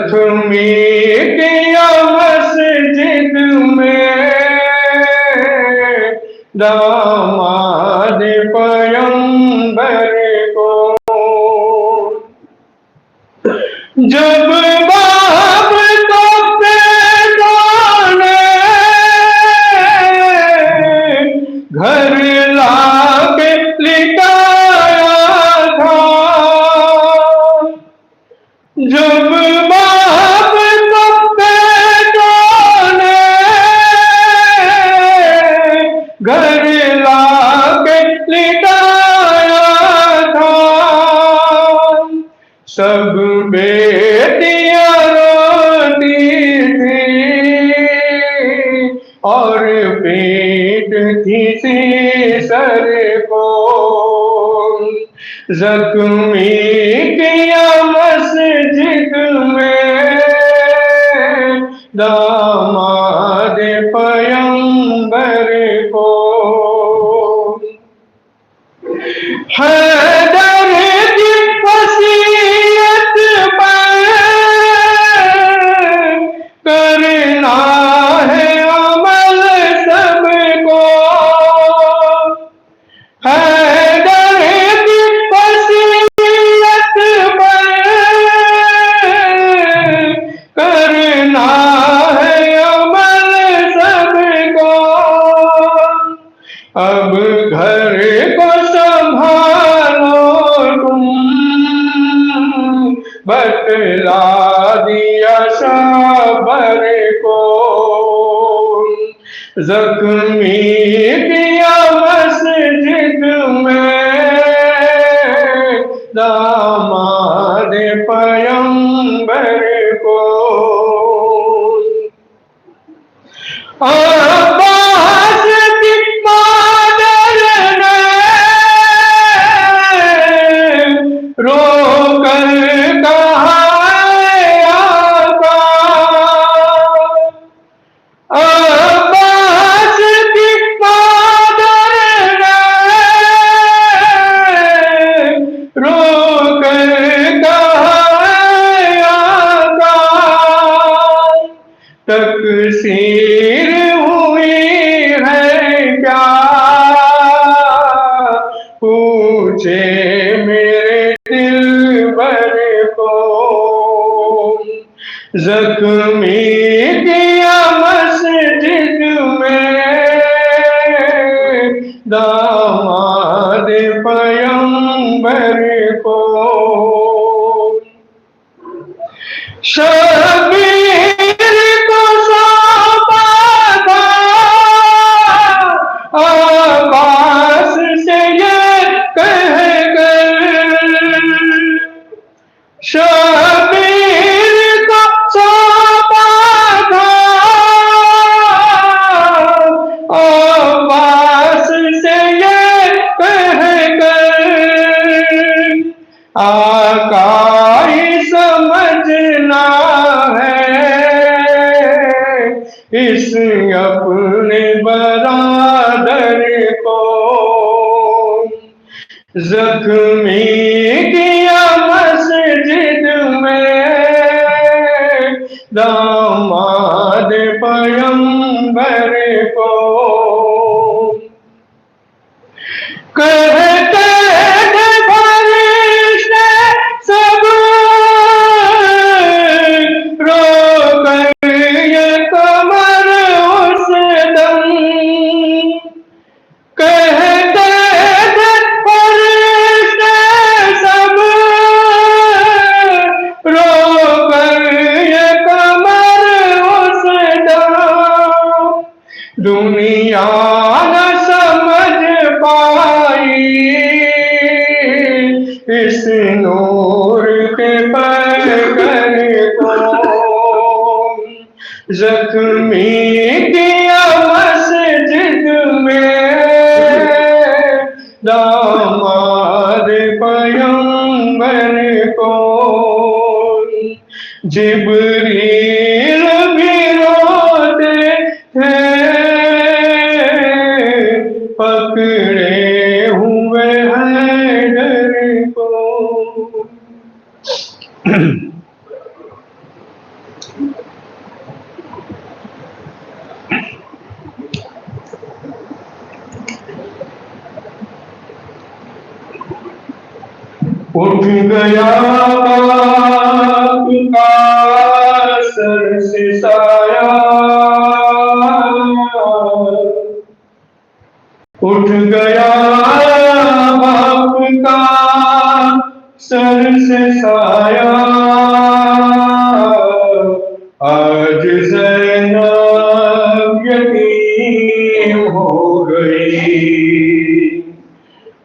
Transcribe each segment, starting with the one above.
زخمی کیا مسجد میں داماد پیمبر کو، جب باپ کو بیٹوں نے گھر لا کے لٹایا تھا، جب باپ کو بیٹوں نے گھر لا کے لٹایا تھا، سب بیٹیاں روتی تھی اور پیٹتی تھی سر کو، زخمی کیا مسجد میں داماد پیمبر کو، حیدر کی وصیت پر کرنا ہے عمل سب کو، حیدر کی وصیت پر کرنا ہے عمل سب کو، اب گھر کو سنبھالو تم، بتلا دیا صبر کو، زخمی کیا مسجد میں داماد پیمبر کو، عباس کی مادر نے رو کر کہا اے آقا، عباس کی مادر نے رو کر کہا اے آقا، تقصیر ہوئی ہے کیا، پوچھے میرے دلبر کو، زخمی کیا مسجد میں داماد پیمبر کو، شبیر کو سونپا تھا عباس سے یہ کہہ کر، شبیر کو سونپا تھا عباس سے یہ کہہ کر، آقا سمجھنا ہے اس اپنے برادر کو، زخمی کیا مسجد میں داماد پیمبر کو، کہتے تھے فرشتے سب رو کر یہ کمر اس دم، کہتے تھے فرشتے سب رو کر یہ کمر اس دم، دنیا نہ سمجھ پائی اس نور کے پیکر کو، زخمی کیا مسجد میں داماد پیمبر کو، جبریل بھی روتے تھے پکڑے ہوئے حیدر. 嗯。 کو. اٹھ گیا باپ کا سر سے سایہ، اٹھ گیا باپ کا سر سے سایہ، آج زینب یتیم ہو گئی،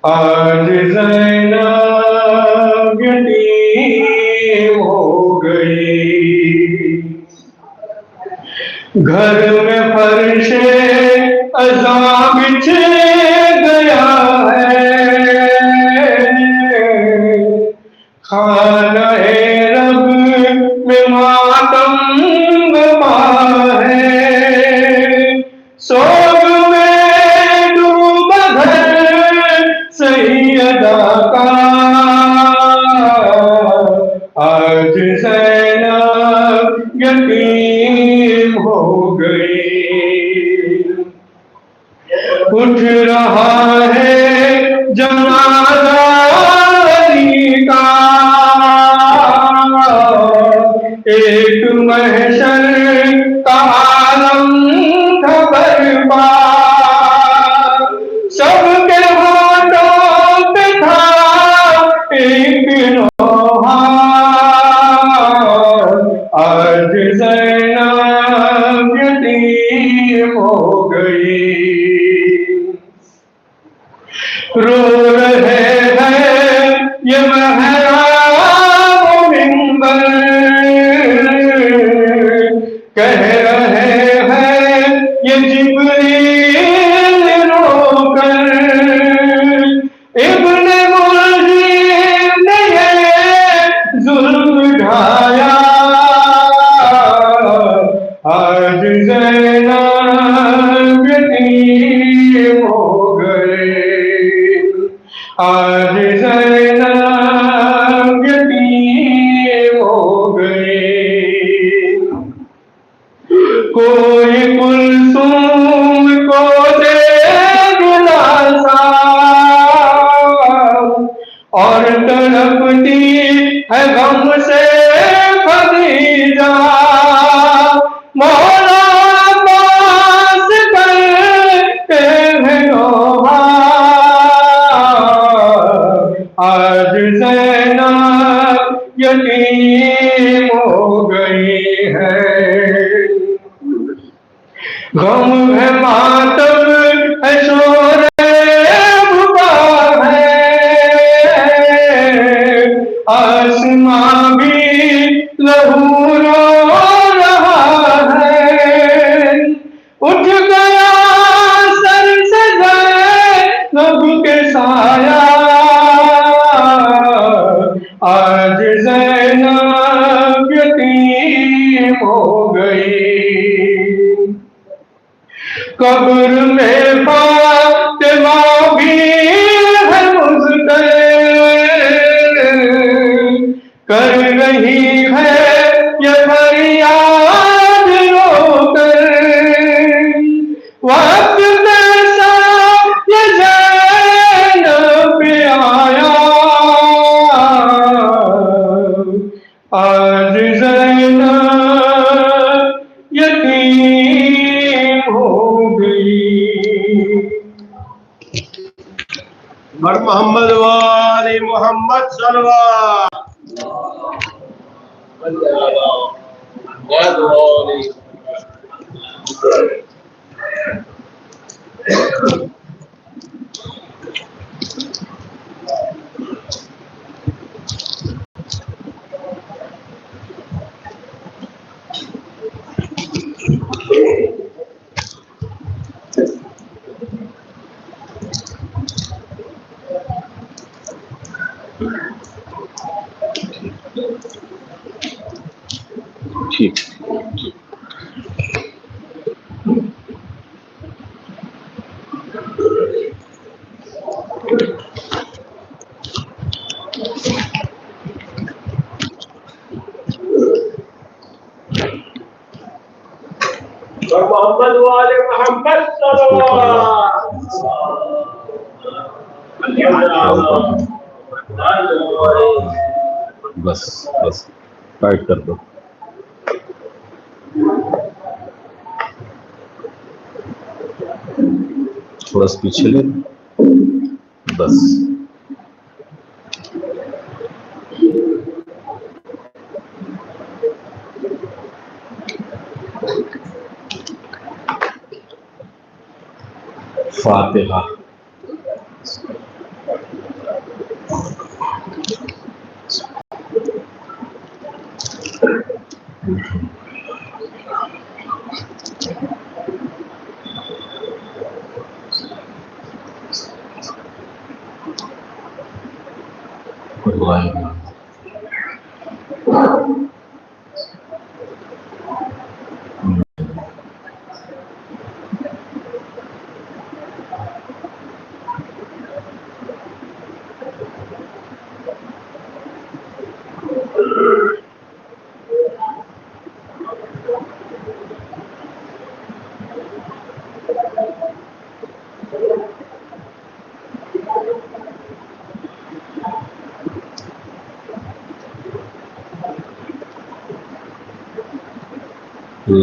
آج زینب یتیم ہو گئی، گھر میں فرش عذاب بچھ گیا ہے، خانہ رب میں ماتم بپا ہے، سوگ میں ڈوبا گھر سیدہ کا، آج زینب یتیم ہو گئی، اٹھ رہا ہے جنازہ علی کا، ایک محشر کا عالم تھا برپا، سب کے ہاتھوں پہ تھا ایک لوحہ، آج زینب یتیم ہو گئی، رو رہے ہیں یہ محراب و منبر، کہہ رہے ہیں یہ جبریل رو کر، ابن ملجم نے یہ ظلم ڈھایا، آج زینب یتیم ہو گئے، آج زینب یتیم ہو گئے، کوئی کلثوم کو دے دلاسا اور تڑپتی ہے غم سے خدیجہ، مولا عباس کرتے ہیں نوحہ، آج زینب یتیم ہو گئی ہے، غم ہے ماتم ہے شور بھپا ہے، آسماں بھی لہو رو رہا ہے، اٹھ گیا سر سے زینب کے سایہ، آج زینب یتیم ہو گئی، قبر میں فاطمہ بھی ہے مزدل، کر رہی ہے یہ فریاد رو کر، وقت کیسا یہ زینب پہ آیا، آج زینب یتیم ہو گئی۔ محمد والی محمد صلوات ٹھیک محمد والے محمد صلوات بس بس ٹائٹ کر دو. تھوڑا سا پیچھے لے بس. فاتحہ.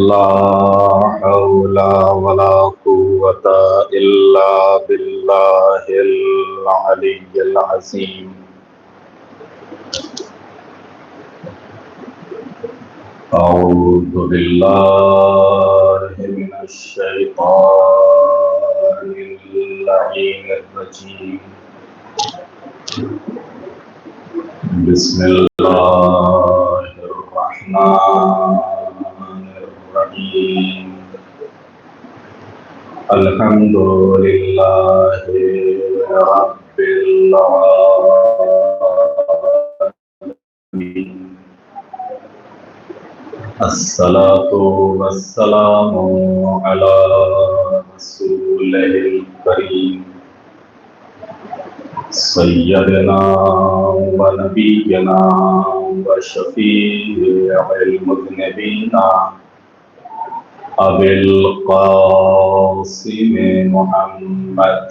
لا حول ولا قوة إلا بالله العلي العظيم. أعوذ بالله من الشيطان اللعين الرجيم. بسم الله الرحمن الرحيم. الحمد لله رب العالمين. الصلاة والسلام على رسوله الكريم سيدنا ونبينا وشفيع المذنبين أبي القاسم محمد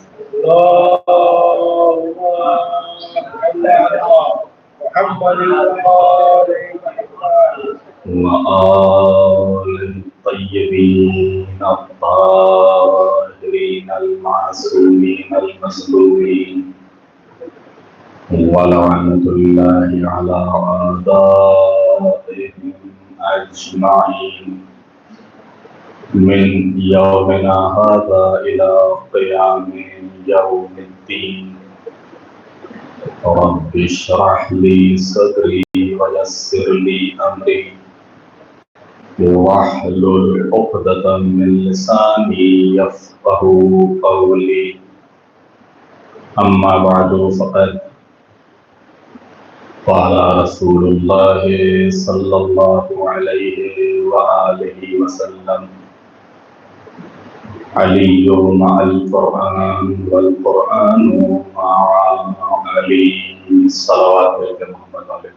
وآل الطيبين الطاهرين المعصومين المظلومين ولعنة الله على أعدائهم أجمعين من يومنا هذا إلى قيام يوم الدين. رب اشرح لي صدري ويسر لي أمري واحلل عقدة من لساني يفقه قولي. أما بعد فقد قال رسول الله صلى الله عليه وآله وسلم علي مع القرآن والقرآن مع علي. صلوات محمد علیہ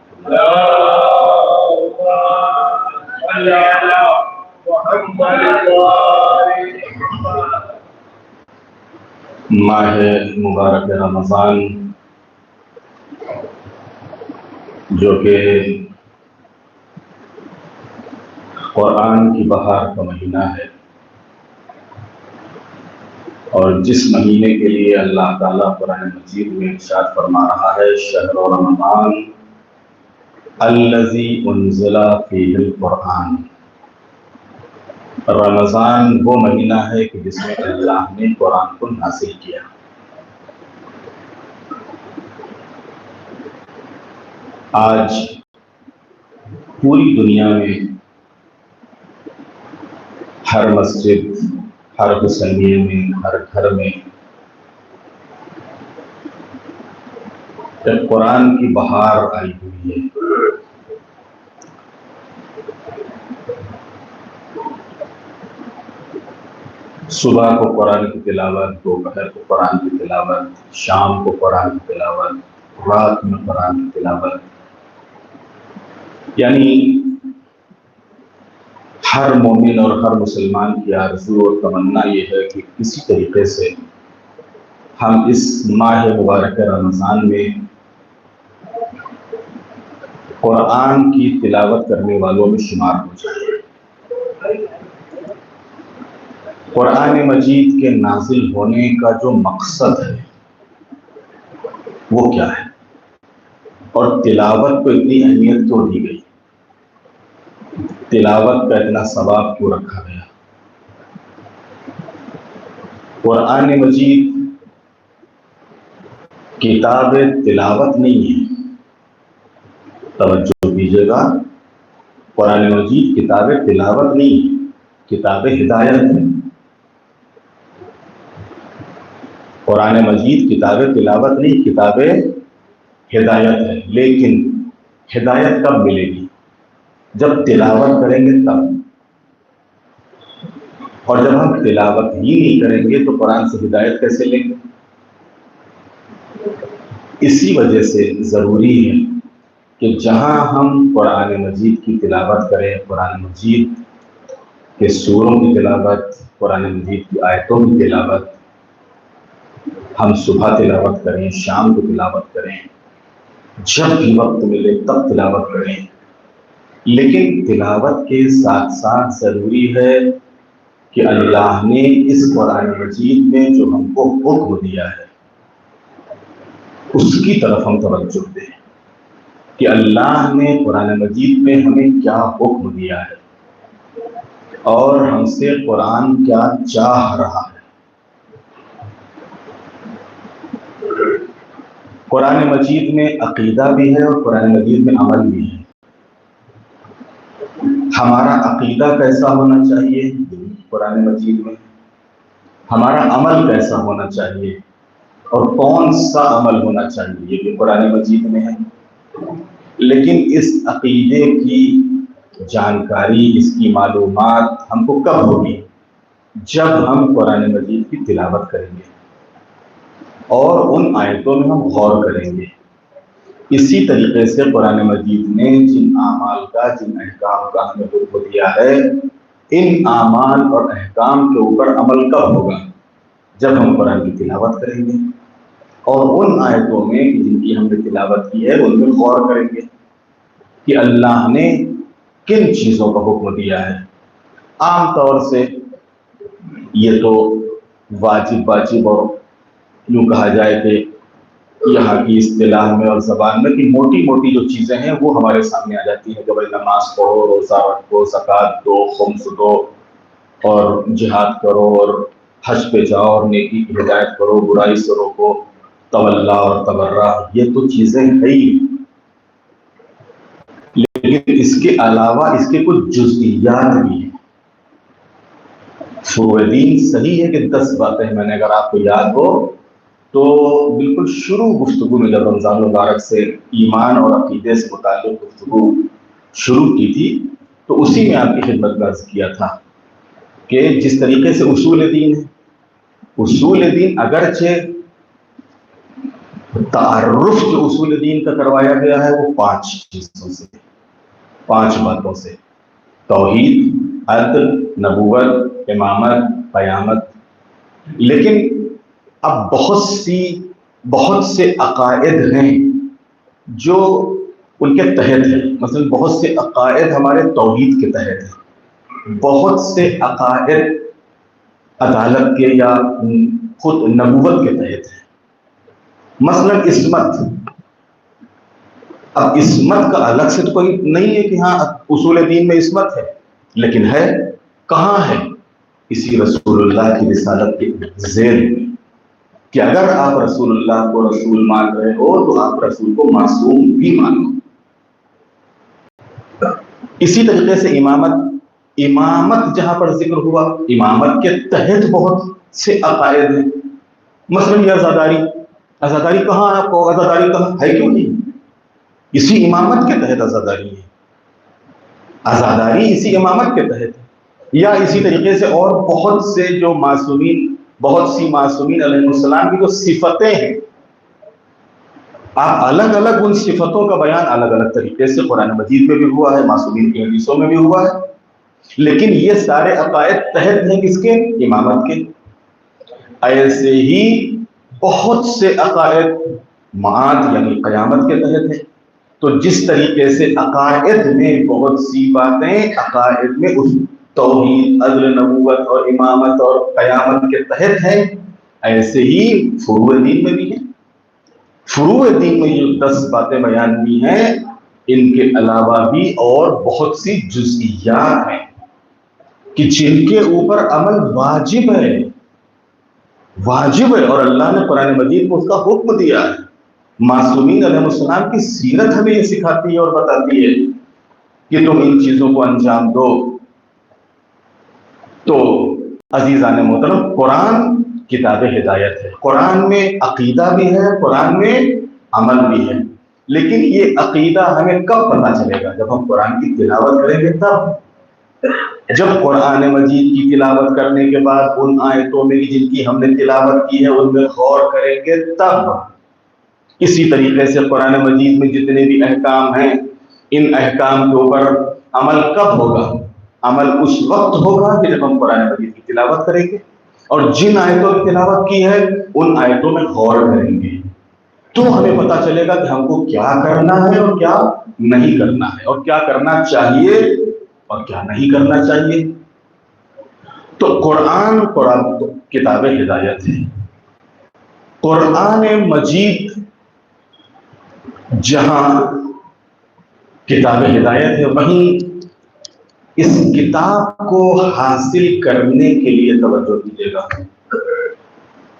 ماہ مبارک رمضان جو کہ قرآن کی بہار کا مہینہ ہے اور جس مہینے کے لیے اللہ تعالیٰ قرآن مجید میں ارشاد فرما رہا ہے شہر رمضان الذی انزل فیہ القرآن. رمضان وہ مہینہ ہے کہ جس میں اللہ نے قرآن کو نازل کیا. آج پوری دنیا میں ہر مسجد، ہر حسینیے میں، ہر گھر میں جب قرآن کی بہار آئی ہوئی ہے. صبح کو قرآن کی تلاوت، دوپہر کو قرآن کی تلاوت، شام کو قرآن کی تلاوت، رات میں قرآن کی تلاوت. یعنی ہر مومن اور ہر مسلمان کی آرزو اور تمنا یہ ہے کہ کسی طریقے سے ہم اس ماہ مبارک رمضان میں قرآن کی تلاوت کرنے والوں میں شمار ہو جائے۔ قرآن مجید کے نازل ہونے کا جو مقصد ہے وہ کیا ہے، اور تلاوت کو اتنی اہمیت کیوں دی گئی، تلاوت کا اتنا ثواب کیوں رکھا گیا۔ قرآن مجید کتاب تلاوت نہیں ہے، توجہ دیجیے گا، قرآن مجید کتاب تلاوت نہیں ہے، کتاب ہدایت ہے۔ قرآن مجید کتاب تلاوت نہیں، کتاب ہدایت ہے۔ لیکن ہدایت کب ملے گی؟ جب تلاوت کریں گے تب، اور جب ہم تلاوت ہی نہیں کریں گے تو قرآن سے ہدایت کیسے لیں گے؟ اسی وجہ سے ضروری ہے کہ جہاں ہم قرآن مجید کی تلاوت کریں، قرآن مجید کے سوروں کی تلاوت، قرآن مجید کی آیتوں کی تلاوت، ہم صبح تلاوت کریں، شام کو تلاوت کریں، جب بھی وقت ملے تب تلاوت کریں۔ لیکن تلاوت کے ساتھ ساتھ ضروری ہے کہ اللہ نے اس قرآن مجید میں جو ہم کو حکم دیا ہے اس کی طرف ہم توجہ دیں کہ اللہ نے قرآن مجید میں ہمیں کیا حکم دیا ہے اور ہم سے قرآن کیا چاہ رہا ہے۔ قرآن مجید میں عقیدہ بھی ہے اور قرآن مجید میں عمل بھی ہے۔ ہمارا عقیدہ کیسا ہونا چاہیے قرآن مجید میں، ہمارا عمل کیسا ہونا چاہیے اور کون سا عمل ہونا چاہیے یہ بھی قرآن مجید میں ہے۔ لیکن اس عقیدے کی جانکاری، اس کی معلومات ہم کو کب ہوگی؟ جب ہم قرآن مجید کی تلاوت کریں گے اور ان آیتوں میں ہم غور کریں گے۔ اسی طریقے سے قرآن مجید نے جن اعمال کا، جن احکام کا ہمیں حکم دیا ہے، ان اعمال اور احکام کے اوپر عمل کب ہوگا؟ جب ہم قرآن کی تلاوت کریں گے اور ان آیتوں میں جن کی ہم نے تلاوت کی ہے ان میں غور کریں گے کہ اللہ نے کن چیزوں کا حکم دیا ہے۔ عام طور سے یہ تو واجب اور یوں کہا جائے کہ یہاں کی اصطلاح میں اور زبان میں کہ موٹی موٹی جو چیزیں ہیں وہ ہمارے سامنے آ جاتی ہیں کہ بھائی نماز پڑھو، روزہ رکھو، زکوٰۃ دو، خمس دو، اور جہاد کرو، اور حج پہ جاؤ، اور نیکی کی ہدایت کرو، برائی سے روکو، تولا اور تبرہ، یہ تو چیزیں ہیں ہی۔ لیکن اس کے علاوہ اس کے کچھ جزئیات بھی ہیں۔ فروع دین صحیح ہے کہ 10 باتیں میں نے اگر آپ کو یاد ہو تو بالکل شروع گفتگو میں جب رمضان مبارک سے ایمان اور عقیدے سے متعلق گفتگو شروع کی تھی تو اسی میں آپ کی خدمت میں عرض کیا تھا کہ جس طریقے سے اصول دین ہے، اصول دین اگرچہ تعارف جو اصول دین کا کروایا گیا ہے وہ 5 چیزوں سے، 5 باتوں سے: توحید، عدل، نبوت، امامت، قیامت۔ لیکن اب بہت سے عقائد ہیں جو ان کے تحت ہیں، مثلا بہت سے عقائد ہمارے توحید کے تحت ہیں، بہت سے عقائد عدالت کے یا خود نبوت کے تحت ہیں۔ مثلا عصمت، اب عصمت کا الگ سے تو کوئی نہیں ہے کہ ہاں اصول دین میں عصمت ہے، لیکن ہے کہاں ہے؟ اسی رسول اللہ کی رسالت کے ذیل میں، کہ اگر آپ رسول اللہ کو رسول مان رہے ہو تو آپ رسول کو معصوم بھی مانو۔ اسی طریقے سے امامت جہاں پر ذکر ہوا، امامت کے تحت بہت سے عقائد ہیں۔ مثلا یہ عزاداری کہاں آپ کو عزاداری کہاں ہے؟ کیوں نہیں؟ اسی امامت کے تحت عزاداری ہے، عزاداری اسی امامت کے تحت ہے۔ یا اسی طریقے سے اور بہت سے جو بہت سی معصومین علیہ السلام کی جو صفتیں ہیں، آپ الگ الگ ان صفتوں کا بیان الگ الگ طریقے سے قرآن مجید میں بھی ہوا ہے، معصومین کی حدیثوں میں بھی ہوا ہے، لیکن یہ سارے عقائد تحت ہیں کس کے؟ امامت کے۔ ایسے ہی بہت سے عقائد معاد یعنی قیامت کے تحت ہیں۔ تو جس طریقے سے عقائد میں بہت سی باتیں عقائد میں اس توحید، عدل، نبوت اور امامت اور قیامت کے تحت ہیں، ایسے ہی فروع دین میں بھی ہیں۔ فروع دین میں جو 10 باتیں بیان کی ہیں، ان کے علاوہ بھی اور بہت سی جزئیات ہیں کہ جن کے اوپر عمل واجب ہے، واجب ہے، اور اللہ نے قرآن مجید کو اس کا حکم دیا ہے۔ معصومین علیہ السلام کی سیرت ہمیں یہ سکھاتی ہے اور بتاتی ہے کہ تم ان چیزوں کو انجام دو۔ تو عزیزان محترم، قرآن کتاب ہدایت ہے، قرآن میں عقیدہ بھی ہے، قرآن میں عمل بھی ہے، لیکن یہ عقیدہ ہمیں کب پتہ چلے گا؟ جب ہم قرآن کی تلاوت کریں گے تب۔ جب قرآن مجید کی تلاوت کرنے کے بعد ان آیتوں میں جن کی ہم نے تلاوت کی ہے ان میں غور کریں گے تب۔ اسی طریقے سے قرآن مجید میں جتنے بھی احکام ہیں، ان احکام کے اوپر عمل کب ہوگا؟ عمل اس وقت ہوگا کہ جب ہم قرآن مجید کی تلاوت کریں گے، اور جن آیتوں کی تلاوت کی ہے ان آیتوں میں غور کریں گے، تو ہمیں پتہ چلے گا کہ ہم کو کیا کرنا ہے اور کیا نہیں کرنا ہے، اور کیا کرنا چاہیے اور کیا نہیں کرنا چاہیے۔ تو قرآن کتاب ہدایت ہے۔ قرآن مجید جہاں کتاب ہدایت ہے، وہیں اس کتاب کو حاصل کرنے کے لیے توجہ دیجیے گا۔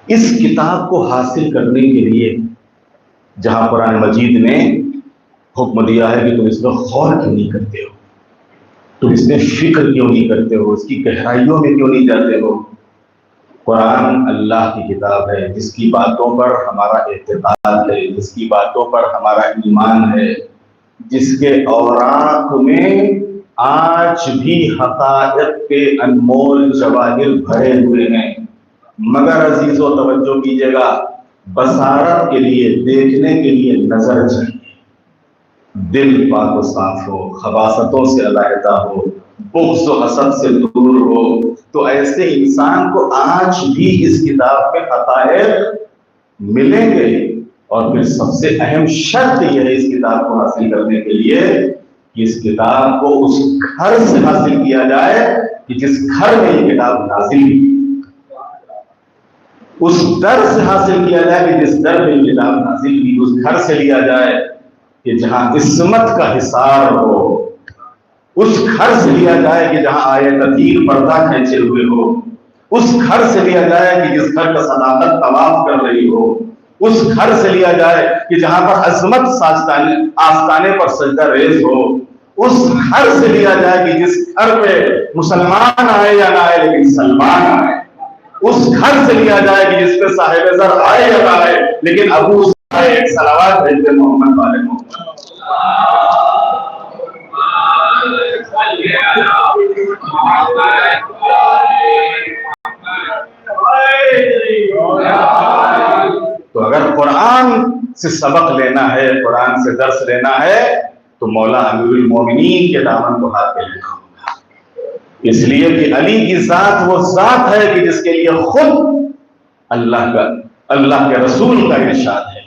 اس کتاب کو حاصل کرنے کے لیے جہاں قرآن مجید نے حکم دیا ہے کہ تم اس میں غور کیوں نہیں کرتے ہو، تم اس میں فکر کیوں نہیں کرتے ہو، اس کی گہرائیوں میں کیوں نہیں جاتے ہو۔ قرآن اللہ کی کتاب ہے جس کی باتوں پر ہمارا اعتقاد ہے، جس کی باتوں پر ہمارا ایمان ہے، جس کے اوراق میں آج بھی حقائق کے انمول جواہر بھرے ہوئے ہیں۔ مگر عزیزو توجہ کیجیے گا، بصارت کے لیے، دیکھنے کے لیے نظر چاہیے، دل پاک و صاف ہو، خباثتوں سے علیحدہ ہو، بغض و حسد سے دور ہو، تو ایسے انسان کو آج بھی اس کتاب میں حقائق ملیں گے۔ اور پھر سب سے اہم شرط یہ ہے اس کتاب کو حاصل کرنے کے لیے کہ اس کتاب کو اس گھر سے حاصل کیا جائے کہ جس گھر میں یہ کتاب نازل ہوئی، اس در سے حاصل کیا جائے کہ جس در میں یہ کتاب نازل ہوئی، اس گھر سے لیا جائے کہ جہاں عصمت کا حصار ہو، اس گھر سے لیا جائے کہ جہاں آیت تطہیر پردہ کھینچے ہوئے ہو، اس گھر سے لیا جائے کہ جس گھر کا صداقت طواف کر رہی ہو، اس گھر سے لیا جائے کہ جہاں پر عظمت آستانے پر سجدہ ریز ہو، اس گھر سے لیا جائے کہ جس گھر پہ مسلمان آئے یا نہ آئے لیکن سلمان آئے، اس گھر سے لیا جائے کہ جس پہ صاحب زر آئے یا نہ آئے لیکن ابو ایک صلوات بھیجتے محمد والے محمد۔ تو اگر قرآن سے سبق لینا ہے، قرآن سے درس لینا ہے، تو مولا امیر المومنین کے دامن کو ہاتھ میں لینا ہوگا۔ اس لیے کہ علی کی ذات وہ ذات ہے کہ جس کے لیے خود اللہ کے رسول کا ارشاد ہے،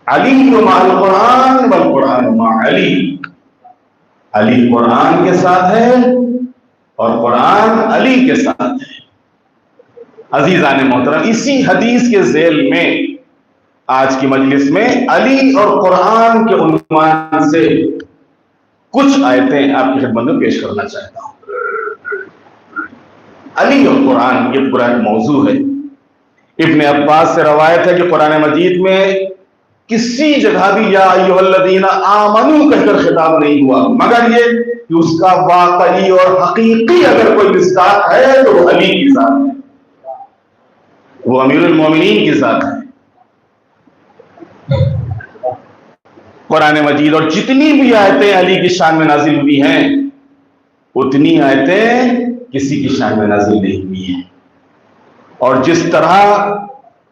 علی مع القرآن والقرآن مع علی۔ علی قرآن کے ساتھ ہے اور قرآن علی کے ساتھ ہے۔ عزیزان محترم، اسی حدیث کے ذیل میں آج کی مجلس میں علی اور قرآن کے عنوان سے کچھ آیتیں آپ کی خدمت میں پیش کرنا چاہتا ہوں۔ علی اور قرآن یہ پورا ایک موضوع ہے۔ ابن عباس سے روایت ہے کہ قرآن مجید میں کسی جگہ بھی یا ایھا الذین آمنو کہہ کر خطاب نہیں ہوا، مگر یہ کہ اس کا واقعی اور حقیقی اگر کوئی مصداق ہے تو وہ علی کی ذات ہے، وہ امیر المومنین کی ذات ہے۔ قرآن مجید اور جتنی بھی آیتیں علی کی شان میں نازل ہوئی ہیں اتنی آیتیں کسی کی شان میں نازل نہیں ہوئی ہیں، اور جس طرح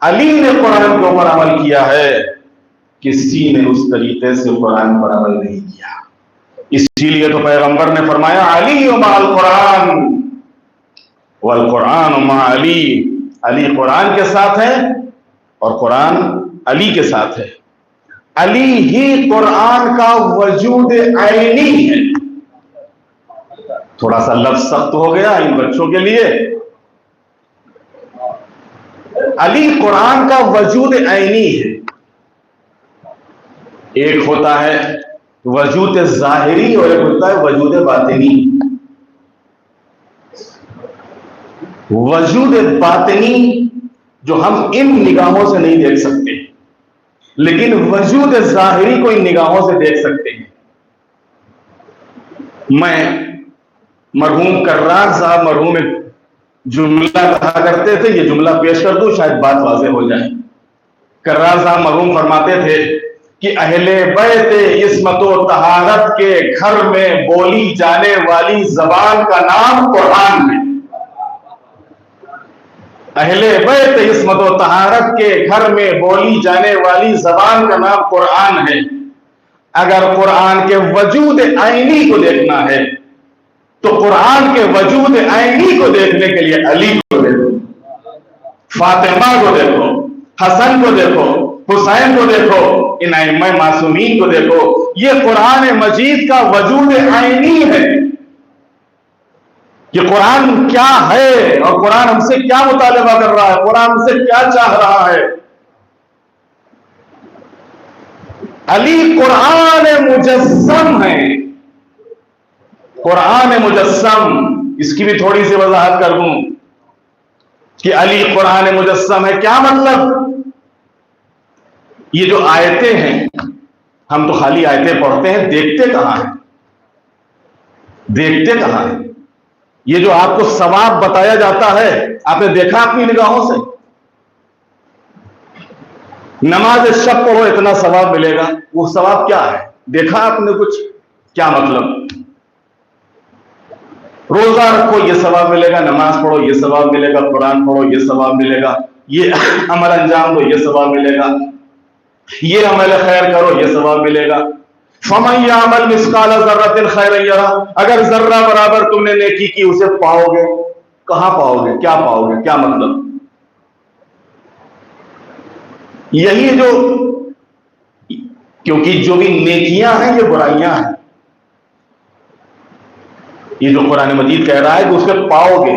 علی نے قرآن کے اوپر عمل کیا ہے کسی نے اس طریقے سے قرآن پر عمل نہیں کیا۔ اسی لیے تو پیغمبر نے فرمایا علی مع القرآن والقرآن مع علی، علی قرآن کے ساتھ ہے اور قرآن علی کے ساتھ ہے۔ علی ہی قرآن کا وجود عینی ہے. تھوڑا سا لفظ سخت ہو گیا ان بچوں کے لیے. علی قرآن کا وجود عینی ہے. ایک ہوتا ہے وجود ظاہری اور ایک ہوتا ہے وجود باطنی. وجود باطنی جو ہم ان نگاہوں سے نہیں دیکھ سکتے، لیکن وجود ظاہری کو ان نگاہوں سے دیکھ سکتے ہیں. میں مرحوم کرار صاحب مرحوم ایک جملہ کہا کرتے تھے، یہ جملہ پیش کر دوں شاید بات واضح ہو جائے. کرار صاحب مرحوم فرماتے تھے کہ اہل بیت عصمت و طہارت کے گھر میں بولی جانے والی زبان کا نام قرآن ہے. اہل بیت عصمت و طہارت کے گھر میں بولی جانے والی زبان کا نام قرآن ہے. اگر قرآن کے وجود عینی کو دیکھنا ہے تو قرآن کے وجود عینی کو دیکھنے کے لیے علی کو دیکھو، فاطمہ کو دیکھو، حسن کو دیکھو، حسین کو دیکھو، ان ائمہ معصومین کو دیکھو. یہ قرآن مجید کا وجود عینی ہے. یہ قرآن کیا ہے اور قرآن ہم سے کیا مطالبہ کر رہا ہے، قرآن ہم سے کیا چاہ رہا ہے. علی قرآن مجسم ہے. قرآن مجسم، اس کی بھی تھوڑی سی وضاحت کر دوں کہ علی قرآن مجسم ہے. کیا مطلب؟ یہ جو آیتیں ہیں، ہم تو خالی آیتیں پڑھتے ہیں، دیکھتے کہاں ہیں؟ دیکھتے کہاں ہیں؟ یہ جو آپ کو ثواب بتایا جاتا ہے، آپ نے دیکھا اپنی نگاہوں سے؟ نماز شب پڑھو اتنا ثواب ملے گا، وہ ثواب کیا ہے؟ دیکھا آپ نے کچھ؟ کیا مطلب؟ روزہ رکھو یہ ثواب ملے گا، نماز پڑھو یہ ثواب ملے گا، قرآن پڑھو یہ ثواب ملے گا، یہ عمل انجام دو یہ ثواب ملے گا، یہ عمل خیر کرو یہ ثواب ملے گا. فَمَن يَعْمَلْ مِثْقَالَ ذَرَّةٍ خَيْرًا يَرَهُ، اگر ذرہ برابر تم نے نیکی کی اسے پاؤ گے. کہاں پاؤ گے؟ کیا پاؤ گے؟ کیا مطلب؟ یہی جو، کیونکہ جو بھی نیکیاں ہیں یہ برائیاں ہیں. یہ جو قرآن مجید کہہ رہا ہے کہ اس کے پاؤ گے،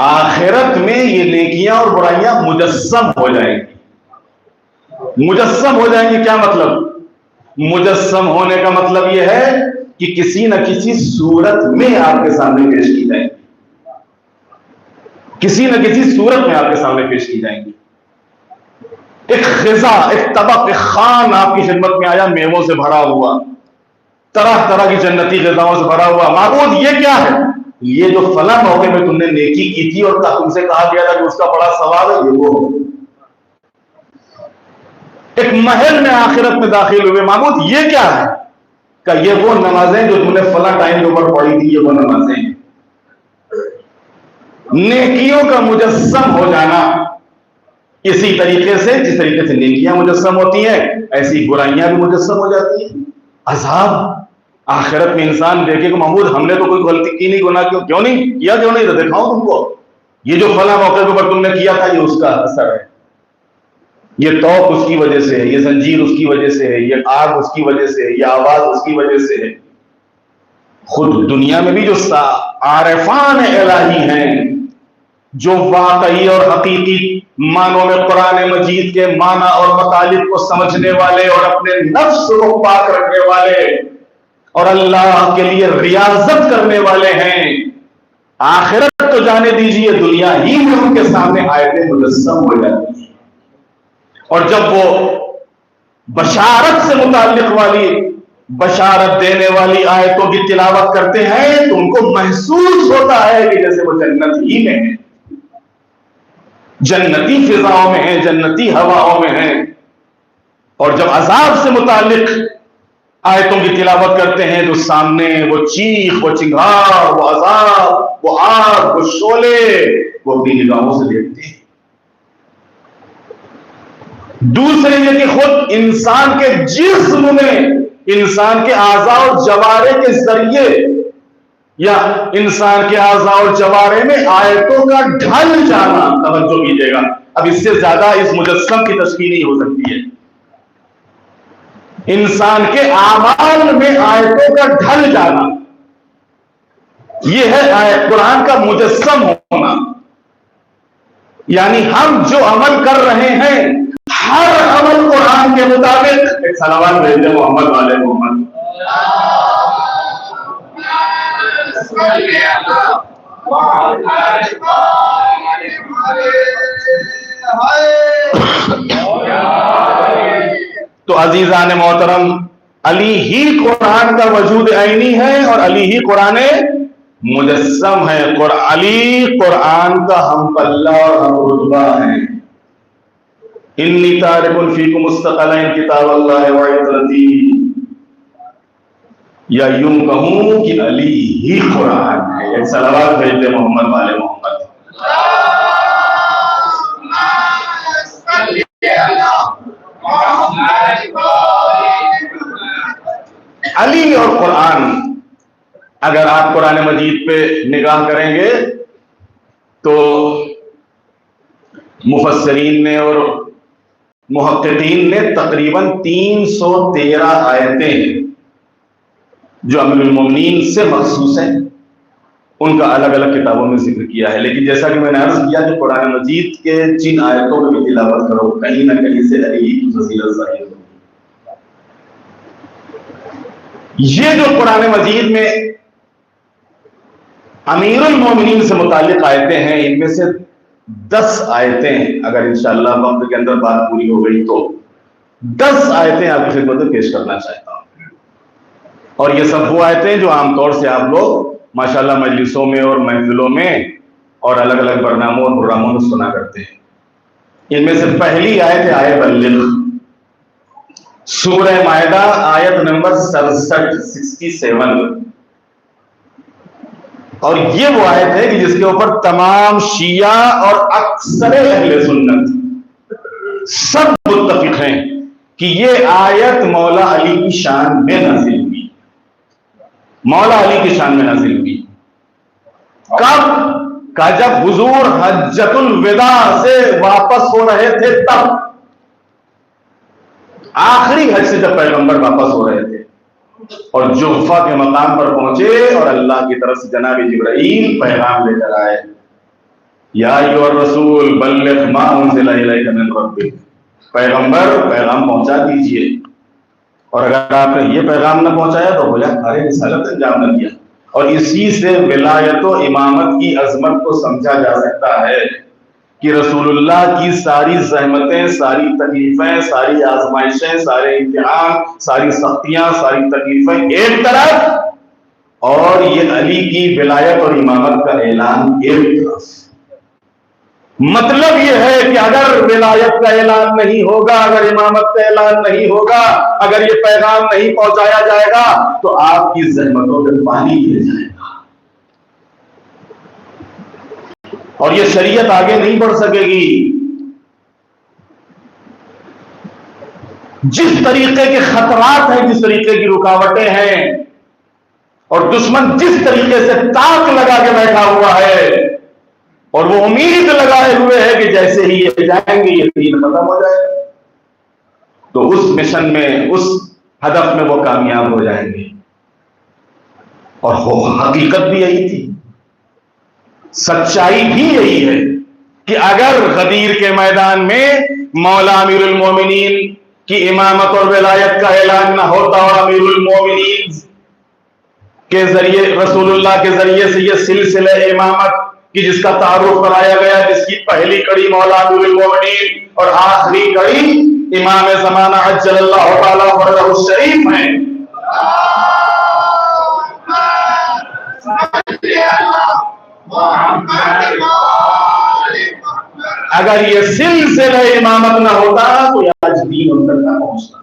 آخرت میں یہ نیکیاں اور برائیاں مجسم ہو جائیں گی. مجسم ہو جائیں گی کیا مطلب؟ مجسم ہونے کا مطلب یہ ہے کہ کسی نہ کسی صورت میں آپ کے سامنے پیش کی جائیں گی. کسی نہ کسی صورت میں آپ کے سامنے پیش کی جائیں گی. ایک غذا، ایک طبق، ایک خوان آپ کی خدمت میں آیا، میووں سے بھرا ہوا، طرح طرح کی جنتی غذاؤں سے بھرا ہوا. معبود یہ کیا ہے؟ یہ جو فلاں موقع میں تم نے نیکی کی تھی اور تم سے کہا گیا تھا کہ اس کا بڑا ثواب ہے، یہ وہ. ایک محل میں آخرت میں داخل ہوئے، معبود یہ کیا ہے؟ کہ یہ وہ نمازیں جو تم نے فلاں ٹائم کے اوپر پڑھی تھی، یہ وہ نمازیں ہیں. نیکیوں کا مجسم ہو جانا. اسی طریقے سے جس طریقے سے نیکیاں مجسم ہوتی ہیں، ایسی برائیاں بھی مجسم ہو جاتی ہیں. عذاب آخرت میں انسان دیکھے کہ محمود ہم نے تو کوئی غلطی کی نہیں، گناہ کیوں نہیں کیا، کیوں نہیں تو دکھاؤں تم کو، یہ جو فلاں موقع کے اوپر تم نے کیا تھا یہ اس کا اثر ہے، یہ توق اس کی وجہ سے ہے، یہ زنجیر اس کی وجہ سے ہے، یہ آگ اس کی وجہ سے ہے، یہ آواز اس کی وجہ سے ہے. خود دنیا میں بھی جو عارفان الہی ہیں، جو واقعی اور حقیقی معنوں میں قرآن مجید کے معنی اور مطالب کو سمجھنے والے اور اپنے نفس کو پاک رکھنے والے اور اللہ کے لیے ریاضت کرنے والے ہیں، آخرت تو جانے دیجئے، دنیا ہی میں ان کے سامنے آیتیں مجسم ہو جاتی ہیں. اور جب وہ بشارت سے متعلق والی، بشارت دینے والی آیتوں کی تلاوت کرتے ہیں تو ان کو محسوس ہوتا ہے کہ جیسے وہ جنت ہی میں ہیں، جنتی فضاؤں میں ہیں، جنتی ہواؤں میں ہیں. اور جب عذاب سے متعلق آیتوں کی تلاوت کرتے ہیں تو سامنے وہ چیخ، وہ چنگھاڑ، وہ عذاب، وہ آگ، وہ شعلے، وہ اپنی نگاہوں سے دیکھتے ہیں. دوسرے یہ کہ خود انسان کے جسم میں، انسان کے اعضاء اور جوارے کے ذریعے یا انسان کے اعضاء اور جوارے میں آیتوں کا ڈھل جانا. توجہ کیجیے گا، اب اس سے زیادہ اس مجسم کی تشکیل نہیں ہو سکتی ہے. انسان کے اعمال میں آیتوں کا ڈھل جانا، یہ ہے قرآن کا مجسم ہونا. یعنی ہم جو عمل کر رہے ہیں ہر عمل قرآن کے مطابق. ایک صلوات بھیج دیں محمد والے محمد. تو عزیزان محترم، علی ہی قرآن کا وجود عینی ہے اور علی ہی قرآن مجسم ہے. علی قرآن کا ہم پلہ اور ہم رتبہ ہیں. انی تارک فیکم مستقلین کتاب اللہ وعطرتی، یا یوں کہوں کہ علی ہی قرآن ہے. ایک صلوات بھیج دے محمد والے محمد. علی اور قرآن، اگر آپ قرآن مجید پہ نگاہ کریں گے تو مفسرین نے اور محققین نے تقریباً 313 آیتیں جو امیر المومنین سے مخصوص ہیں ان کا الگ الگ کتابوں میں ذکر کیا ہے. لیکن جیسا کہ میں نے عرض کیا کہ قرآن مجید کے جن آیتوں میں بھی تلاوت کرو کہیں نہ کہیں سے علی کی فضیلت ظاہر ہوگی. یہ جو قرآن مجید میں امیر المومنین سے متعلق آیتیں ہیں، ان میں سے 10 آیتیں، اگر انشاءاللہ وقت کے اندر بات پوری ہو گئی تو 10 آیتیں آپ کی خدمت میں پیش کرنا چاہتا ہوں. اور یہ سب وہ آیتیں جو عام طور سے آپ لوگ ماشاءاللہ مجلسوں میں اور محفلوں میں اور الگ الگ برناموں اور پروگراموں میں سنا کرتے ہیں. ان میں سے پہلی آیت ہے آیت بلغ، سورہ مائدہ آیت نمبر 67. اور یہ وہ آیت ہے کہ جس کے اوپر تمام شیعہ اور اکثر اہل سنت سب متفق ہیں کہ یہ آیت مولا علی کی شان میں نازل ہوئی. مولا علی کی شان میں نازل ہوئی. کب؟ کہ جب حضور حجۃ الوداع سے واپس ہو رہے تھے، تب آخری حج سے جب پیغمبر واپس ہو رہے تھے اور جحفہ کے مقام پر پہنچے اور اللہ کی طرف سے جناب جبرائیل پیغام لے کر آئے، یا ایھا الرسول بلغ ما انزل الیک من ربک، پیغمبر پیغام پہنچا دیجئے. اور اگر آپ نے یہ پیغام نہ پہنچایا تو گویا ہماری رسالت انجام نہ دیا. اور اسی سے ولایت و امامت کی عظمت کو سمجھا جا سکتا ہے کہ رسول اللہ کی ساری زحمتیں، ساری تکلیفیں، ساری آزمائشیں، سارے امتحان، ساری سختیاں، ساری تکلیفیں ایک طرف، اور یہ علی کی ولایت اور امامت کا اعلان ایک طرف. مطلب یہ ہے کہ اگر ولایت کا اعلان نہیں ہوگا، اگر امامت کا اعلان نہیں ہوگا، اگر یہ پیغام نہیں پہنچایا جائے گا تو آپ کی زحمتوں پہ پانی گر جائے گا اور یہ شریعت آگے نہیں بڑھ سکے گی. جس طریقے کے خطرات ہیں، جس طریقے کی رکاوٹیں ہیں، اور دشمن جس طریقے سے تاک لگا کے بیٹھا ہوا ہے اور وہ امید لگائے ہوئے ہے کہ جیسے ہی یہ جائیں گے یہ دین ختم ہو جائے گا، تو اس مشن میں، اس ہدف میں وہ کامیاب ہو جائیں گے. اور حقیقت بھی یہی تھی، سچائی بھی یہی ہے کہ اگر غدیر کے میدان میں مولا امیر المومنین کی امامت اور ولایت کا اعلان نہ ہوتا اور امیر المومنین کے ذریعے، رسول اللہ کے ذریعے سے یہ سلسلہ امامت کہ جس کا تعارف کرایا گیا، جس کی پہلی کڑی مولا امیر المومنین اور آخری کڑی امام زمانہ عجل اللہ تعالی فرجہ الشریف ہیں، اگر یہ سلسلہ امامت نہ ہوتا تو آج دین ان تک نہ پہنچتا.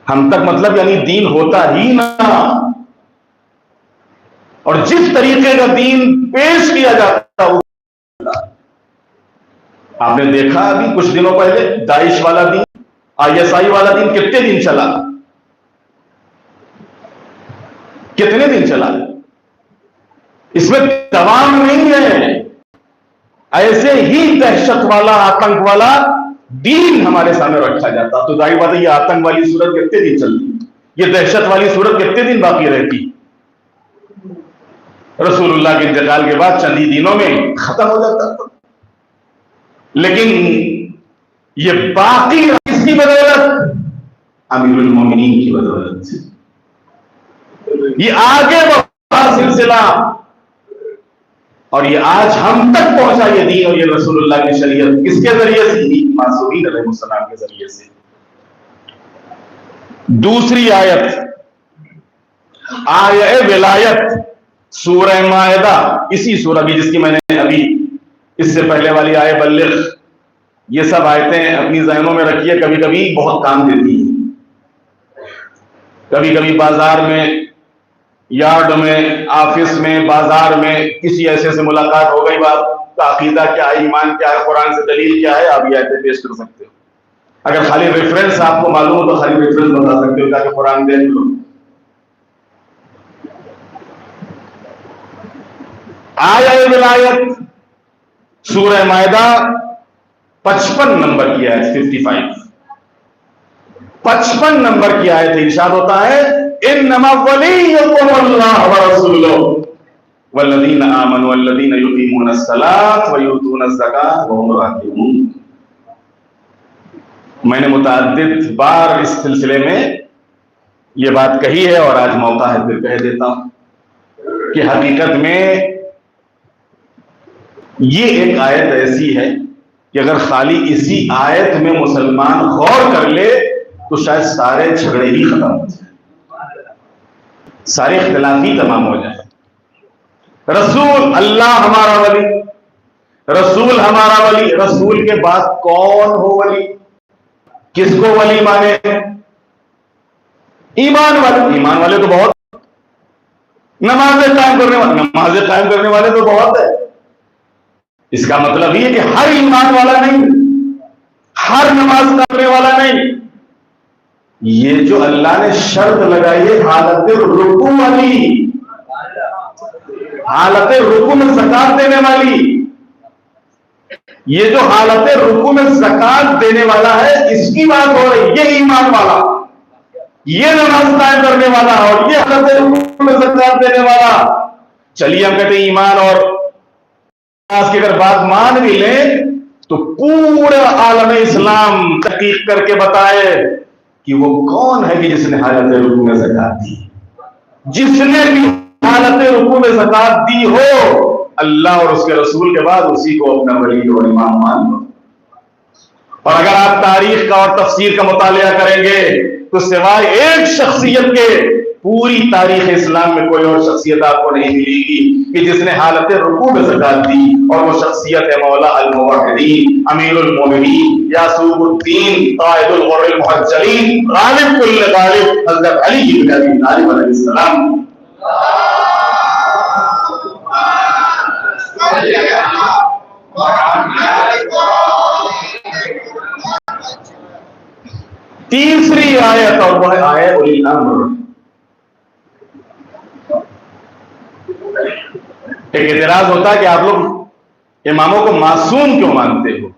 ہم تک مطلب یعنی دین ہوتا ہی نہ. اور جس طریقے کا دین پیش کیا جاتا ہے، آپ نے دیکھا ابھی کچھ دنوں پہلے داعش والا دین، ISI والا دین کتنے دن چلا، کتنے دن چلا؟ اس میں دوام نہیں ہے. ایسے ہی دہشت والا آتنک والا دین ہمارے سامنے رکھا جاتا تو ظاہر بات ہے یہ آتنک والی صورت کتنے دن چلتی, یہ دہشت والی صورت کتنے دن باقی رہتی؟ رسول اللہ کے انتقال کے بعد چند ہی دنوں میں ختم ہو جاتا تھا. لیکن یہ باقی اس کی بدولت امیر المومنین کی بدولت, یہ آگے بڑھا سلسلہ اور یہ آج ہم تک پہنچا یہ دین اور یہ رسول اللہ کی شریعت کس کے ذریعے سے؟ معصومین علیہ السلام کے ذریعے سے. دوسری آیت آیہ ولایت سورہ مائدہ, اسی سورہ بھی جس کی میں نے ابھی اس سے پہلے والی آیہ بلغ, یہ سب آیتیں اپنی ذہنوں میں رکھیے, کبھی کبھی بہت کام دیتی ہیں. کبھی کبھی بازار میں, یارڈ میں, آفس میں, بازار میں کسی ایسے سے ملاقات ہو گئی, بات کا عقیدہ کیا ہے, ایمان کیا ہے, قرآن سے دلیل کیا ہے, آپ یہ آیتیں پیش کر سکتے ہو. اگر خالی ریفرنس آپ کو معلوم ہو تو خالی ریفرنس بتا سکتے ہو تاکہ قرآن دیکھ لو. آیہ ولایت سورہ مائدہ 55 نمبر کی آیت, 55 نمبر کی آیت, ارشاد ہوتا ہے انما ولیکم اللہ ورسولہ والذین آمنوا والذین یقیمون الصلاۃ ویؤتون الزکاۃ وهم راکعون. میں نے متعدد بار اس سلسلے میں یہ بات کہی ہے اور آج موقع ہے پھر کہہ دیتا ہوں کہ حقیقت میں یہ ایک آیت ایسی ہے کہ اگر خالی اسی آیت میں مسلمان غور کر لے تو شاید سارے جھگڑے ہی ختم ہو جائیں, سارے اختلافی تمام ہو جائیں. رسول اللہ ہمارا ولی, رسول ہمارا ولی, رسول کے بعد کون ہو ولی؟ کس کو ولی مانے؟ ایمان والے. ایمان والے تو بہت, نمازیں قائم کرنے والے تو بہت ہے. اس کا مطلب یہ کہ ہر ایمان والا نہیں, ہر نماز پڑھنے والا نہیں. یہ جو اللہ نے شرط لگائی ہے حالت رکوع والی, حالت رکوع میں زکات دینے والی, یہ جو حالت رکوع میں زکات دینے والا ہے اس کی بات ہو رہی. یہ ایمان والا, یہ نماز قائم کرنے والا اور یہ حالت رکوع میں زکات دینے والا. چلیے ہم کہتے ہیں ایمان اور کی اگر بات مان بھی لیں تو پورا عالم اسلام تحقیق کر کے بتائے کہ وہ کون ہے کہ جس نے حالت رکوع میں زکات دی. جس نے بھی حالت رکوع میں زکات دی ہو, اللہ اور اس کے رسول کے بعد اسی کو اپنا ولی اور امام مان لو. اور اگر آپ تاریخ کا اور تفسیر کا مطالعہ کریں گے تو سوائے ایک شخصیت کے پوری تاریخ اسلام میں کوئی اور شخصیت آپ کو نہیں ملے گی کہ جس نے حالت رکوع میں زکات دی, اور وہ شخصیت ہے مولا الموحدین امیر المومنین یعصوب الدین قائد الغر المحجلین غالب کل غالب حضرت علی بن ابی طالب علیہ السلام. تیسری آیت اور وہ ہے آیت اولی الامر. ایک اعتراض ہوتا ہے کہ آپ لوگ اماموں کو معصوم کیوں مانتے ہو؟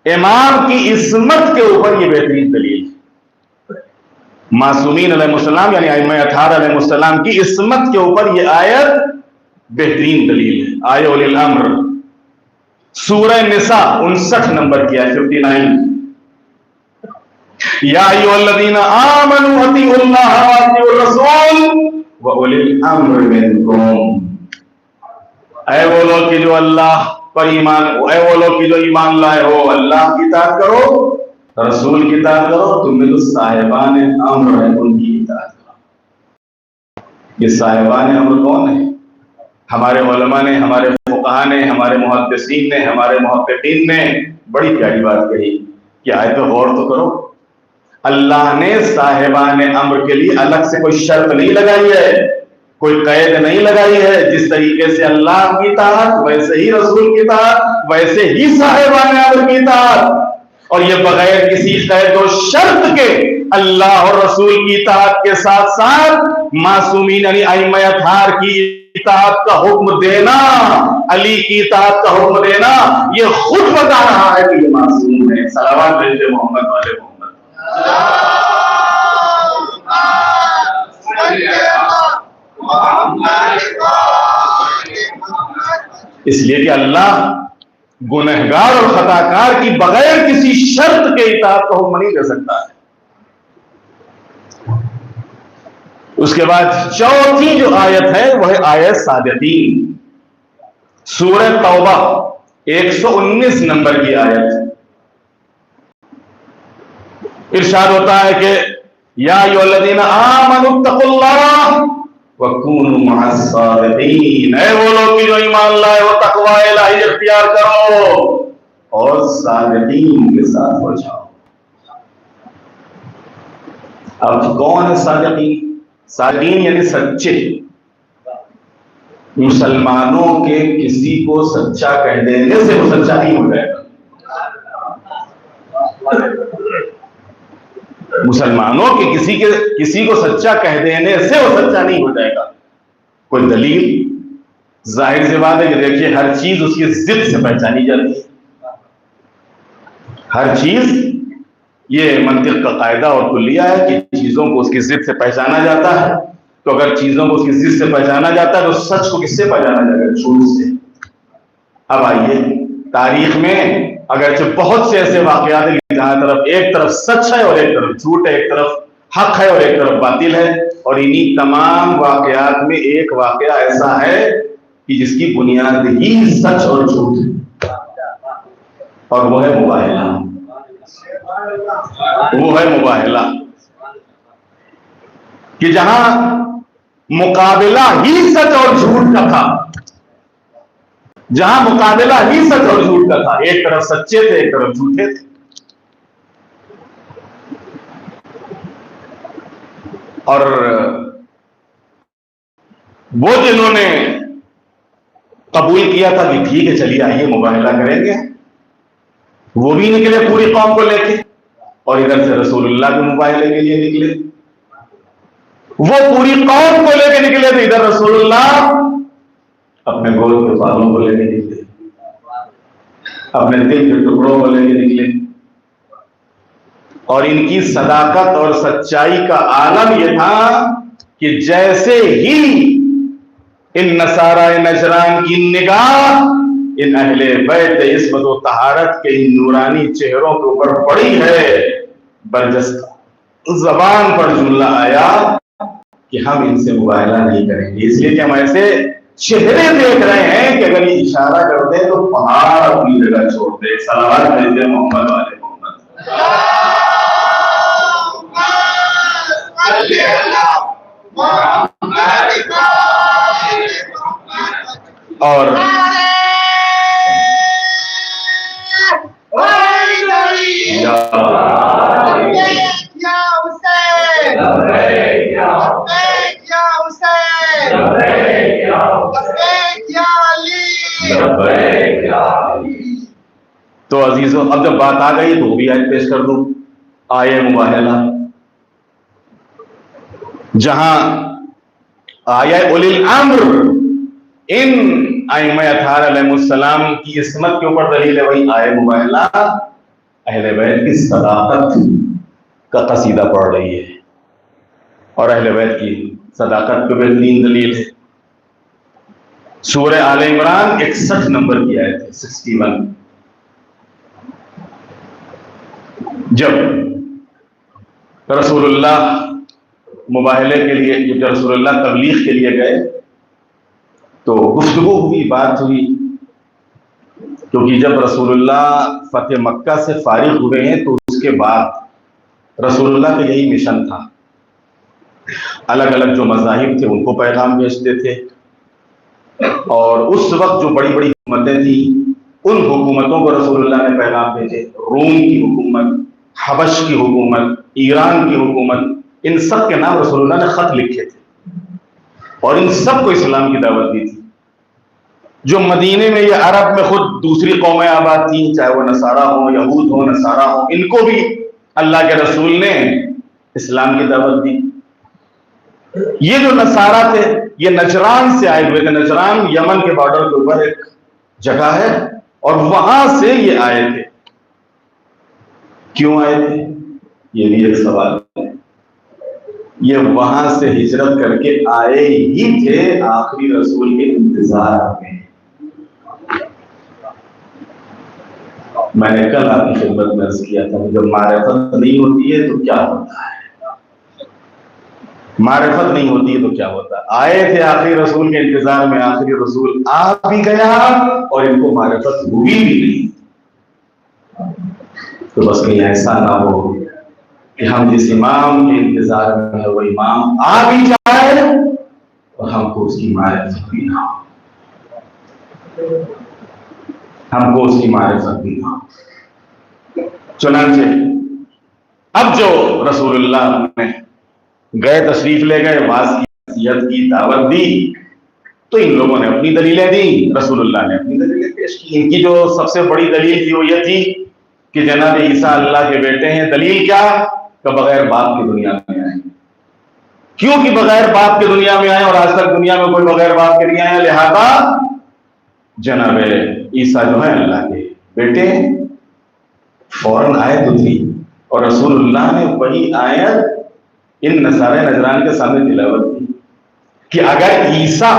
امام کی عصمت کے اوپر یہ بہترین دلیل ہے. معصومین علیہ السلام یعنی ائمہ 18 علیہ السلام کی عصمت کے اوپر یہ آیت بہترین دلیل ہے. آیہ اولی الامر سورہ نساء 59 نمبر کی آیت 59. یا ایھا الذین آمنوا اطیعوا اللہ واطیعوا الرسول واولی الامر منکم. اے وہ لوگ کہ جو اللہ پر ایمان, اے وہ لوگ کہ جو ایمان لائے ہو, اللہ کی اطاعت کرو, رسول کی اطاعت کرو, تم میں جو صاحبان امر ہے ان کی اطاعت کرو. یہ صاحبان امر کون ہے؟ ہمارے علماء نے, ہمارے فقہاء نے, ہمارے محدثین نے, ہمارے محققین نے بڑی پیاری بات کہی کہ آیت پہ غور تو کرو. اللہ نے صاحبان امر کے لیے الگ سے کوئی شرط نہیں لگائی ہے, کوئی قید نہیں لگائی ہے. جس طریقے سے اللہ کی اطاعت ویسے ہی رسول کی اطاعت, ویسے ہی صاحبان امر کی اطاعت, اور یہ بغیر کسی قید و شرط کے اللہ اور رسول کی اطاعت کے ساتھ ساتھ معصومین یعنی ائمہ اطہار کی اطاعت کا حکم دینا، علی کی اطاعت کا حکم دینا، یہ خود بتا رہا ہے کہ یہ معصوم ہے۔ صلوات بھیجے محمد والے محمد۔ اس لیے کہ اللہ گنہگار اور خطاکار کی بغیر کسی شرط کے اطاعت کا حکم نہیں دے سکتا ہے۔ اس کے بعد چوتھی جو آیت ہے وہ ہے آیت صادقین، سورہ توبہ 119 نمبر کی آیت۔ ارشاد ہوتا ہے کہ یا ایھا الذین آمنوا اتقوا اللہ وکونوا مع الصادقین، اے وہ لوگ جو ایمان لائے وہ تقوی الہی اختیار کرو اور صادقین کے ساتھ ہو جاؤ۔ اب کون ہے صادقین؟ صادقین یعنی سچے۔ مسلمانوں کے کسی کو سچا کہہ دینے سے وہ سچا نہیں ہو جائے گا۔ مسلمانوں کے کسی کو سچا کہہ دینے سے وہ سچا نہیں ہو جائے گا۔ کوئی دلیل؟ ظاہر سی بات ہے کہ دیکھیے ہر چیز اس کی ضد سے پہچانی جاتی ہے۔ ہر چیز، یہ منطق کا قاعدہ اور کلیہ ہے کہ چیزوں کو اس کی ضد سے پہچانا جاتا ہے۔ تو اگر چیزوں کو اس کی ضد سے پہچانا جاتا ہے تو سچ کو کس سے پہچانا جائے گا؟ جھوٹ سے۔ اب آئیے تاریخ میں اگرچہ بہت سے ایسے واقعات ہیں جہاں ایک طرف سچ ہے اور ایک طرف جھوٹ ہے، ایک طرف حق ہے اور ایک طرف باطل ہے، اور انہی تمام واقعات میں ایک واقعہ ایسا ہے کہ جس کی بنیاد ہی سچ اور جھوٹ ہے، اور وہ ہے مباہلہ۔ وہ ہے مباہلہ کہ جہاں مقابلہ ہی سچ اور جھوٹ کا تھا، جہاں مقابلہ ہی سچ اور جھوٹ کا تھا، ایک طرف سچے تھے ایک طرف جھوٹے تھے۔ اور وہ جنہوں نے قبول کیا تھا کہ ٹھیک ہے چلیے آئیے مباہلہ کریں گے، وہ بھی نکلے پوری قوم کو لے کے، اور ادھر سے رسول اللہ کے مباہلے کے لیے نکلے۔ وہ پوری قوم کو لے کے نکلے تھے، ادھر رسول اللہ اپنے گول کے بالوں کو لے کے نکلے، اپنے دل کے ٹکڑوں کو لے کے نکلے۔ اور ان کی صداقت اور سچائی کا عالم یہ تھا کہ جیسے ہی ان نصارہ نجران کی نگاہ ان اہل بیت عصمت و طہارت کے ان نورانی چہروں کے اوپر پڑی ہے، برجستہ زبان پر جملہ آیا کہ ہم ان سے مباہلہ نہیں کریں گے، اس لیے کہ ہم ایسے چہرے دیکھ رہے ہیں کہ اگر یہ اشارہ کرتے تو پہاڑ اپنی جگہ چھوڑ دے۔ صلوات بھیجے محمد والے محمد۔ اور تو عزیزوں اب جب بات آ گئی تو وہ بھی آیت پیش کر دوں، آیے مباہلہ، جہاں آیہ اولی الامر ان ائمہ اطہار علیہ السلام کی عصمت کے اوپر دلیل ہے، وہی آیہ مباہلہ اہل بیت کی صداقت کا قصیدہ پڑھ رہی ہے، اور اہل بیت کی صداقت پہ بہترین دلیل ہے۔ سورہ آل عمران 61 نمبر کی آیت ہے، 61۔ جب رسول اللہ مباہلے کے لیے، جب رسول اللہ تبلیغ کے لیے گئے تو گفتگو ہوئی، بات ہوئی، کیونکہ جب رسول اللہ فتح مکہ سے فارغ ہوئے ہیں تو اس کے بعد رسول اللہ کا یہی مشن تھا، الگ الگ جو مذاہب تھے ان کو پیغام بھیجتے تھے، اور اس وقت جو بڑی بڑی حکومتیں تھیں ان حکومتوں کو رسول اللہ نے پیغام بھیجے، روم کی حکومت، حبش کی حکومت، ایران کی حکومت، ان سب کے نام رسول اللہ نے خط لکھے تھے اور ان سب کو اسلام کی دعوت دی تھی۔ جو مدینے میں یہ عرب میں خود دوسری قومیں آباد تھیں، چاہے وہ نصارہ ہوں، یہود ہوں، نصارہ ہوں، ان کو بھی اللہ کے رسول نے اسلام کی دعوت دی. یہ جو نصارہ تھے یہ نجران سے آئے ہوئے تھے. نجران یمن کے بارڈر کے اوپر ایک جگہ ہے اور وہاں سے یہ آئے تھے. کیوں آئے تھے یہ بھی ایک سوال ہے. یہ وہاں سے ہجرت کر کے آئے ہی تھے آخری رسول کے انتظار میں. میں نے کل آپ کی خدمت میں عرض کیا تھا جب معرفت نہیں ہوتی ہے تو کیا ہوتا ہے. معرفت نہیں ہوتی ہے تو کیا ہوتا ہے. آئے تھے آخری رسول کے انتظار میں, آخری رسول آ بھی گیا اور ان کو معرفت ہوئی بھی نہیں. تو بس کہیں ایسا نہ ہو کہ ہم جس امام کے انتظار میں ہے وہ امام آ بھی جائے اور ہم کو اس کی معرفت بھی نہ ہو. ہم کو اس کی معرفت بھی نہ ہو. چنانچہ اب جو رسول اللہ نے گئے, تشریف لے گئے, واز کی, نصیحت کی, دعوت دی, تو ان لوگوں نے اپنی دلیلیں دی, رسول اللہ نے اپنی دلیلیں پیش کی. ان کی جو سب سے بڑی دلیل تھی وہ یہ تھی کہ جناب عیسیٰ اللہ کے بیٹے ہیں. دلیل کیا کہ بغیر باپ کی دنیا میں آئے. کیوں کہ بغیر باپ کے دنیا میں آئے اور آج تک دنیا میں کوئی بغیر باپ کے نہیں آیا, لہذا جناب عیسیٰ جو ہے اللہ کے بیٹے فوراً آئے تو تھی. اور رسول اللہ نے وہی آیت ان نصارہ نجران کے سامنے تلاوت کی کہ اگر عیسیٰ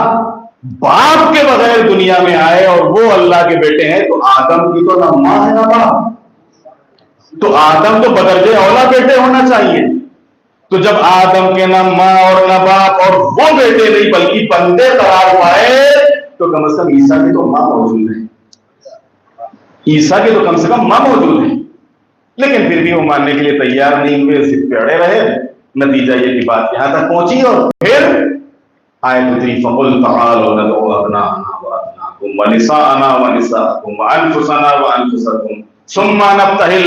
باپ کے بغیر دنیا میں آئے اور وہ اللہ کے بیٹے ہیں تو آدم کی تو نہ ماں ہے نہ باپ, تو آدم تو بدرجہ اولا بیٹے ہونا چاہیے. تو جب آدم کے نہ ماں اور نہ باپ اور وہ بیٹے نہیں بلکہ بندے قرار پائے تو کم از کم عیسیٰ کی تو ماں موجود ہے. عیسیٰ کی تو کم سے کم ماں موجود ہے. لیکن پھر بھی وہ ماننے کے لیے تیار نہیں ہوئے, صرف پہ اڑے رہے. نتیجہ یہ کہ بات یہاں تک پہنچی اور پھر آیت اتری فَقُلْ تَعَالَوْا نَدْعُ أَبْنَاءَنَا وَأَبْنَاءَكُمْ وَنِسَاءَنَا وَنِسَاءَكُمْ وَأَنفُسَنَا وَأَنفُسَكُمْ ثُمَّ نَبْتَهِلْ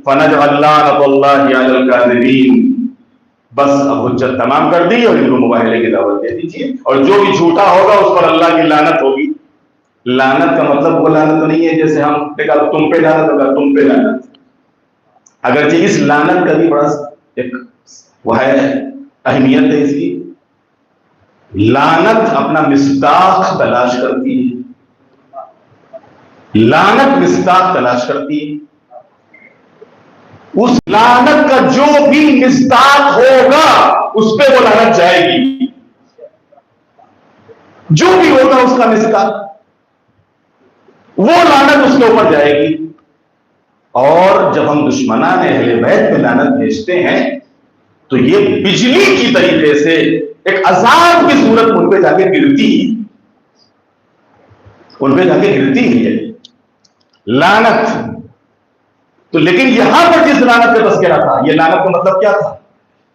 فَنَجْعَلْ لَعْنَتَ اللَّهِ عَلَى الْكَاذِبِينَ. بس اب حجت تمام کر دی اور ان کو مباہلے کی دعوت دے دیجیے, اور جو بھی جھوٹا ہوگا اس پر اللہ کی لعنت ہوگی. لعنت کا مطلب وہ لعنت تو نہیں ہے جیسے ہم دیکھا تم پہ لعنت ہوگا, تم پہ لعنت. اگرچہ اس لعنت کا بھی بڑا ایک وہ ہے اہمیت ہے اس کی. لعنت اپنا مصداق تلاش کرتی ہے. لعنت مصداق تلاش کرتی ہے. اس لعنت کا جو بھی مصداق ہوگا اس پہ وہ لعنت جائے گی. جو بھی ہوگا اس کا مصداق وہ لعنت اس کے اوپر جائے گی. اور جب ہم دشمنان اہل بیت پہ لعنت بھیجتے ہیں تو یہ بجلی کی طریقے سے ایک عذاب کی صورت ان پہ جا کے گرتی ہے, ان پہ جا کے گرتی ہے لعنت. تو لیکن یہاں پر جس لعنت کا تذکرہ تھا, یہ لعنت کا مطلب کیا تھا؟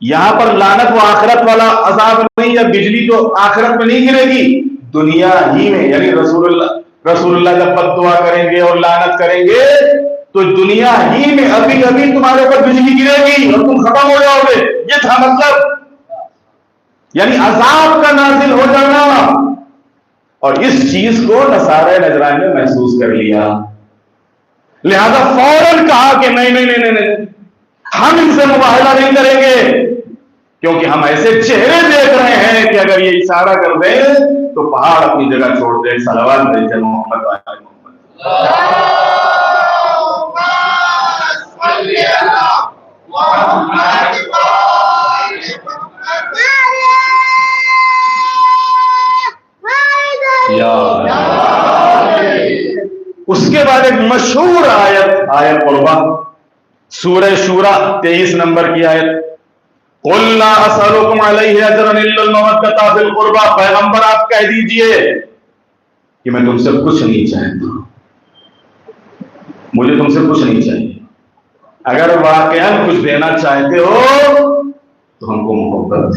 یہاں پر لعنت وہ آخرت والا عذاب نہیں, یا بجلی تو آخرت میں نہیں گرے گی, دنیا ہی میں. یعنی رسول اللہ جب بد دعا کریں گے اور لعنت کریں گے تو دنیا ہی میں ابھی ابھی تمہارے اوپر بجلی گرے گی اور تم ختم ہو جاؤ گے. یہ تھا مطلب, یعنی عذاب کا نازل ہو جانا. اور اس چیز کو نصارہ نجران نے محسوس کر لیا, لہذا فوراً کہا کہ نہیں, ہم ان سے مباہلہ نہیں کریں گے, کیونکہ ہم ایسے چہرے دیکھ رہے ہیں کہ اگر یہ اشارہ کر دیں تو پہاڑ اپنی جگہ چھوڑ دیں. صلوات بھیجیں محمد وعلی محمد. اس کے بعد ایک مشہور آیت قربہ, سورہ شورا 23 نمبر کی آیت. قُلْ لَا أَسْأَلُكُمْ عَلَيْهِ أَجْرًا إِلَّا الْمَوَدَّةَ فِي الْقُرْبَى. پیغمبر آپ کہہ دیجئے کہ میں تم سے کچھ نہیں چاہتا, مجھے تم سے کچھ نہیں چاہیے. اگر واقعاً کچھ دینا چاہتے ہو تو ہم کو محبت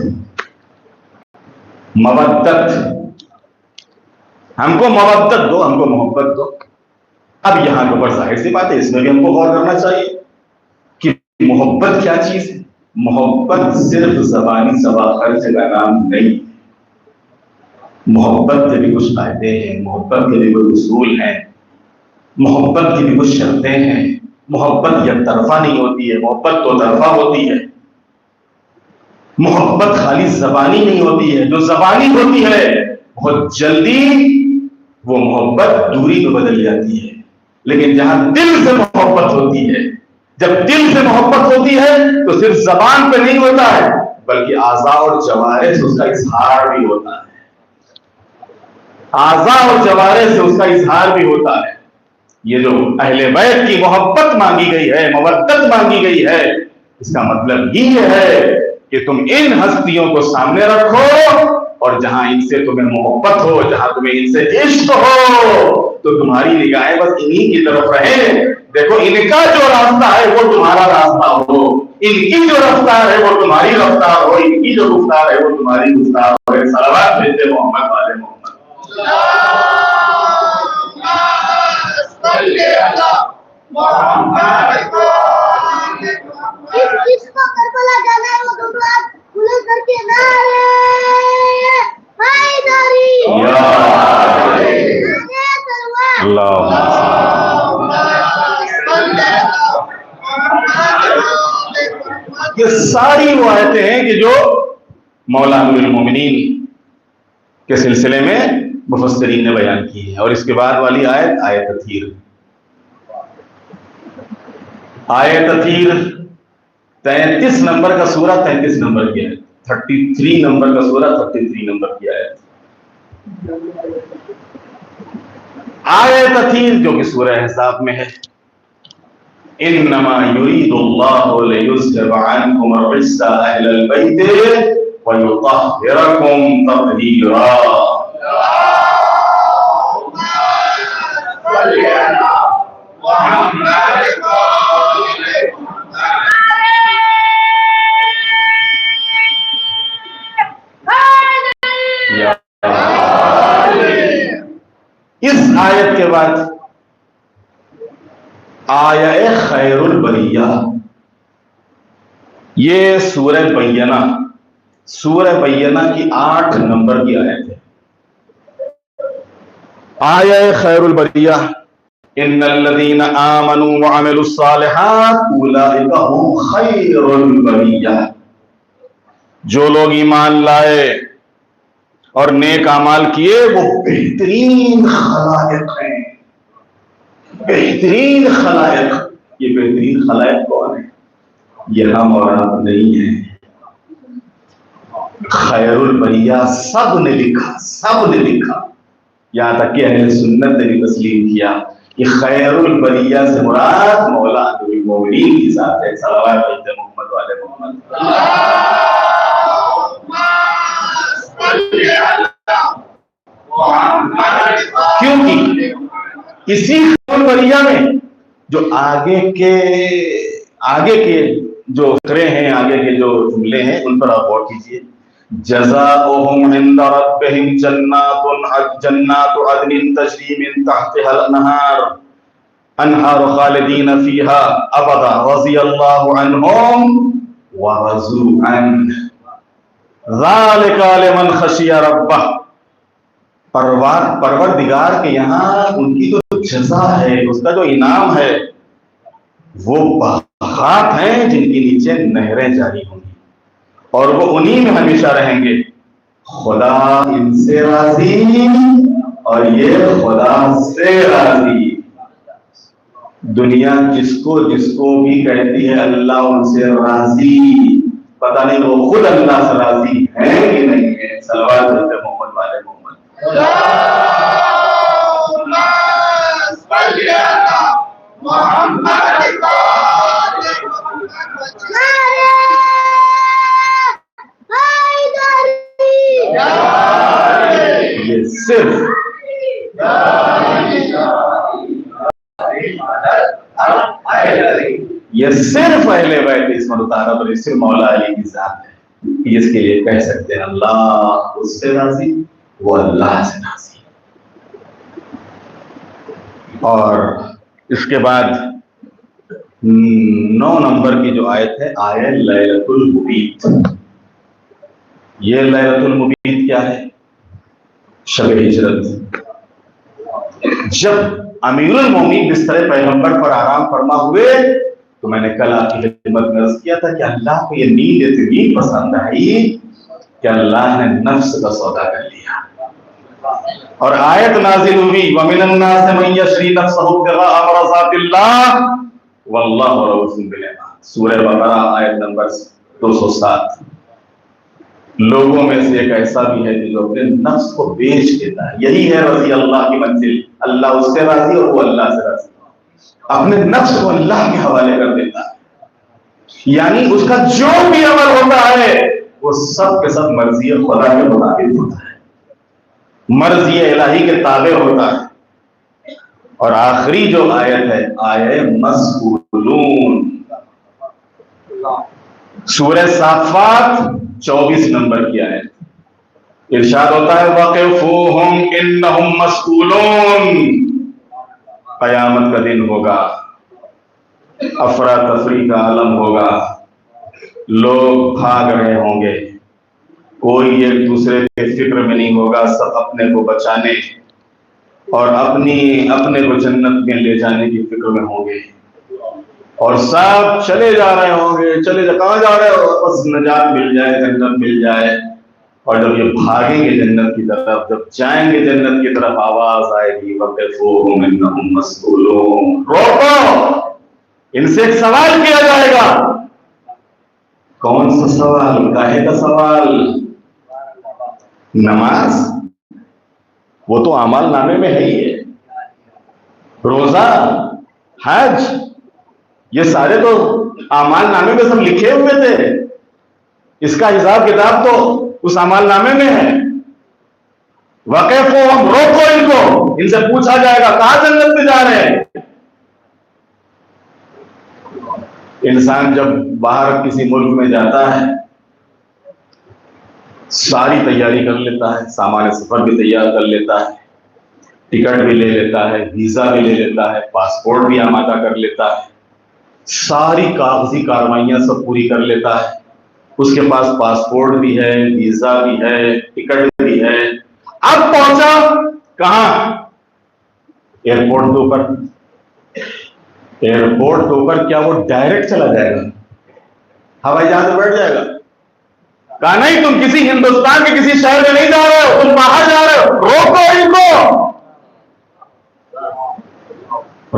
ہم کو مودت دو, ہم کو محبت دو. اب یہاں کے اوپر ظاہر سی بات ہے, اس میں بھی ہم کو غور کرنا چاہیے کہ محبت کیا چیز ہے. محبت صرف زبانی خرچ کا نام نہیں. محبت کے بھی کچھ قاعدے ہیں, محبت کے بھی کچھ اصول ہیں, محبت کی بھی کچھ شرطیں ہیں. محبت یک طرفہ نہیں ہوتی ہے, محبت دو طرفہ ہوتی ہے. محبت خالی زبانی نہیں ہوتی ہے، جو زبانی ہوتی ہے بہت جلدی وہ محبت دوری میں بدل جاتی ہے، لیکن جہاں دل سے محبت ہوتی ہے، جب دل سے محبت ہوتی ہے تو صرف زبان پہ نہیں ہوتا ہے بلکہ اعضاء اور جوارح سے اس کا اظہار بھی ہوتا ہے، اعضاء اور جوارح سے اس کا اظہار بھی ہوتا ہے۔ یہ جو اہل بیت کی محبت مانگی گئی ہے، مودت مانگی گئی ہے، اس کا مطلب یہ ہے کہ تم ان ہستیوں کو سامنے رکھو اور جہاں ان سے تمہیں محبت ہو، جہاں تمہیں ان سے عشق ہو تو تمہاری نگاہیں بس انہی کی طرف رہیں۔ دیکھو ان کا جو راستہ ہے وہ تمہارا راستہ ہو، ان کی جو رفتار ہے وہ تمہاری رفتار ہو، ان کی جو گفتار ہے وہ تمہاری گفتار ہو۔ صلوات بھیجتے محمد والے محمد۔ جس کو کربلا جانا ہے وہ دونوں ہاتھ کھلے کر کے نعرے حیدری، نعرے تلوار، یہ ساری وہ آیتیں ہیں کہ جو مولا امیر المومنین کے سلسلے میں مفسرین نے بیان کی ہے۔ اور اس کے بعد والی آیت آیت تطہیر، آیت تطہیر 33 نمبر کا سورہ 33 نمبر کی آیت، 33 نمبر کا سورہ 33 نمبر کی آیت، آیت تطہیر جو کہ سورہ احزاب میں ہے۔ انما یرید اللہ لیذھب عنکم الرجس اہل البیت ویطہرکم تطہیرا۔ اس آیت کے بعد آیہ خیر البریہ، یہ سورہ بینہ، سورہ بینہ کی 8 نمبر کی آیت ہے۔ آیہ خیر البریہ، ان الذین آمنوا وعملوا الصالحات اولئک هم خیر البریہ، جو لوگ ایمان لائے اور نیک اعمال کیے وہ بہترین خلائق ہیں، بہترین خلائق۔ یہ بہترین خلائق کون ہے؟ یہ ہم اور آپ نہیں ہیں۔ خیر البریہ سب نے لکھا، سب نے لکھا، یہاں تک کہ اہل سنت نے بھی تسلیم کیا کہ خیر البریہ سے مراد مولا امیر المومنین کی ذات ہے۔ صلوات علی محمد والے محمد۔ کیونکہ اسی خیر البریہ میں جو آگے کے جو فقرے ہیں، آگے کے جو جملے ہیں ان پر آپ غور کیجیے۔ جزاؤہم عند ربہم جنات عدن تجری من تحتها الانہار انہار خالدین فیہا ابدا رضی اللہ عنہم ورضوا عنہ ذالک لمن خشی ربہ۔ پروردگار کے یہاں ان کی جو جزا ہے، اس کا جو انعام ہے، وہ باغات ہیں جن کے نیچے نہریں جاری ہوں گی اور وہ انہی میں ہمیشہ رہیں گے۔ خدا ان سے راضی اور یہ خدا سے راضی۔ دنیا جس کو بھی کہتی ہے اللہ ان سے راضی، پتہ نہیں وہ خود اللہ سے راضی ہیں کہ نہیں ہے۔ صلوات علی محمد والے محمد۔ یہ صرف اہل بیت اس مطالب اور صرف مولا علی کی ذات ہے، اس کے لیے کہہ سکتے ہیں اللہ اس سے راضی، وہ اللہ سے راضی۔ اور اس کے بعد 9 نمبر کی جو آیت ہے آیہ لیلۃ المبیت۔ یہ لیلۃ المبیت کیا ہے؟ شب ہجرت۔ جب امیر المومنین بستر پیغمبر پر آرام فرما ہوئے تو میں نے کل آپ کی خدمت میں عرض کیا تھا کہ اللہ کو یہ نیند اتنی پسند آئی کہ اللہ نے نفس کا سودا کر لیا اور آیت نازل ہوئی وَمِنَ النَّاسِ مَن يَشْرِي نَفْسَهُ ابْتِغَاءَ مَرْضَاتِ اللَّهِ وَاللَّهُ رَءُوفٌ بِالْعِبَادِ سورہ بقرہ آیت نمبر 207۔ لوگوں میں سے ایک ایسا بھی ہے جو اپنے نفس کو بیچ دیتا ہے، یہی ہے رضی اللہ کی منزل، اللہ اس سے راضی اور وہ اللہ سے راضی، اپنے نفس کو اللہ کے حوالے کر دیتا ہے، یعنی اس کا جو بھی عمل ہوتا ہے وہ سب کے سب مرضی خدا کے مطابق ہوتا ہے، مرضی الہی کے تابع ہوتا ہے۔ اور آخری جو آیت ہے آیت مسئولون، سورہ صافات 24 نمبر کی آیت، ارشاد ہوتا ہے وَقِفُوهُمْ إِنَّهُمْ مَسْئُولُونَ، قیامت کا دن ہوگا، افراتفری کا عالم ہوگا، لوگ بھاگ رہے ہوں گے، کوئی ایک دوسرے کے فکر میں نہیں ہوگا، سب اپنے کو بچانے اور اپنے کو جنت میں لے جانے کی فکر میں ہوں گے، اور سب چلے جا رہے ہوں گے، کہاں جا رہے ہو؟ بس نجات مل جائے، جنت مل جائے۔ اور جب یہ بھاگیں گے جنت کی طرف، جب جائیں گے جنت کی طرف، آواز آئے گی وَقِفُوهُمْ إِنَّهُمْ مَسْئُولُونَ، روکو، ان سے ایک سوال کیا جائے گا۔ کون سا سوال؟ کاہے کا سوال؟ نماز وہ تو اعمال نامے میں ہے ہی ہے، روزہ، حج، یہ سارے تو اعمال نامے میں سب لکھے ہوئے تھے، اس کا حساب کتاب تو اس اعمال نامے میں ہے۔ وقفوہم، روکو ان کو، ان سے پوچھا جائے گا کہاں جنت میں جا رہے ہیں؟ انسان جب باہر کسی ملک میں جاتا ہے ساری تیاری کر لیتا ہے، سامان سفر بھی تیار کر لیتا ہے، ٹکٹ بھی لے لیتا ہے، ویزا بھی لے لیتا ہے، پاسپورٹ بھی آمادہ کر لیتا ہے، ساری کاغذی کارروائیاں سب پوری کر لیتا ہے، اس کے پاس پاسپورٹ بھی ہے، ویزا بھی ہے، ٹکٹ بھی ہے۔ اب پہنچا کہاں؟ ایئرپورٹ کے اوپر۔ ایئرپورٹ کے اوپر کیا وہ ڈائریکٹ چلا جائے گا؟ ہوائی جہاز میں بیٹھ جائے گا؟ کہا نہیں، تم کسی ہندوستان کے کسی شہر میں نہیں جا رہے ہو، تم باہر جا رہے ہو، روکو ان کو،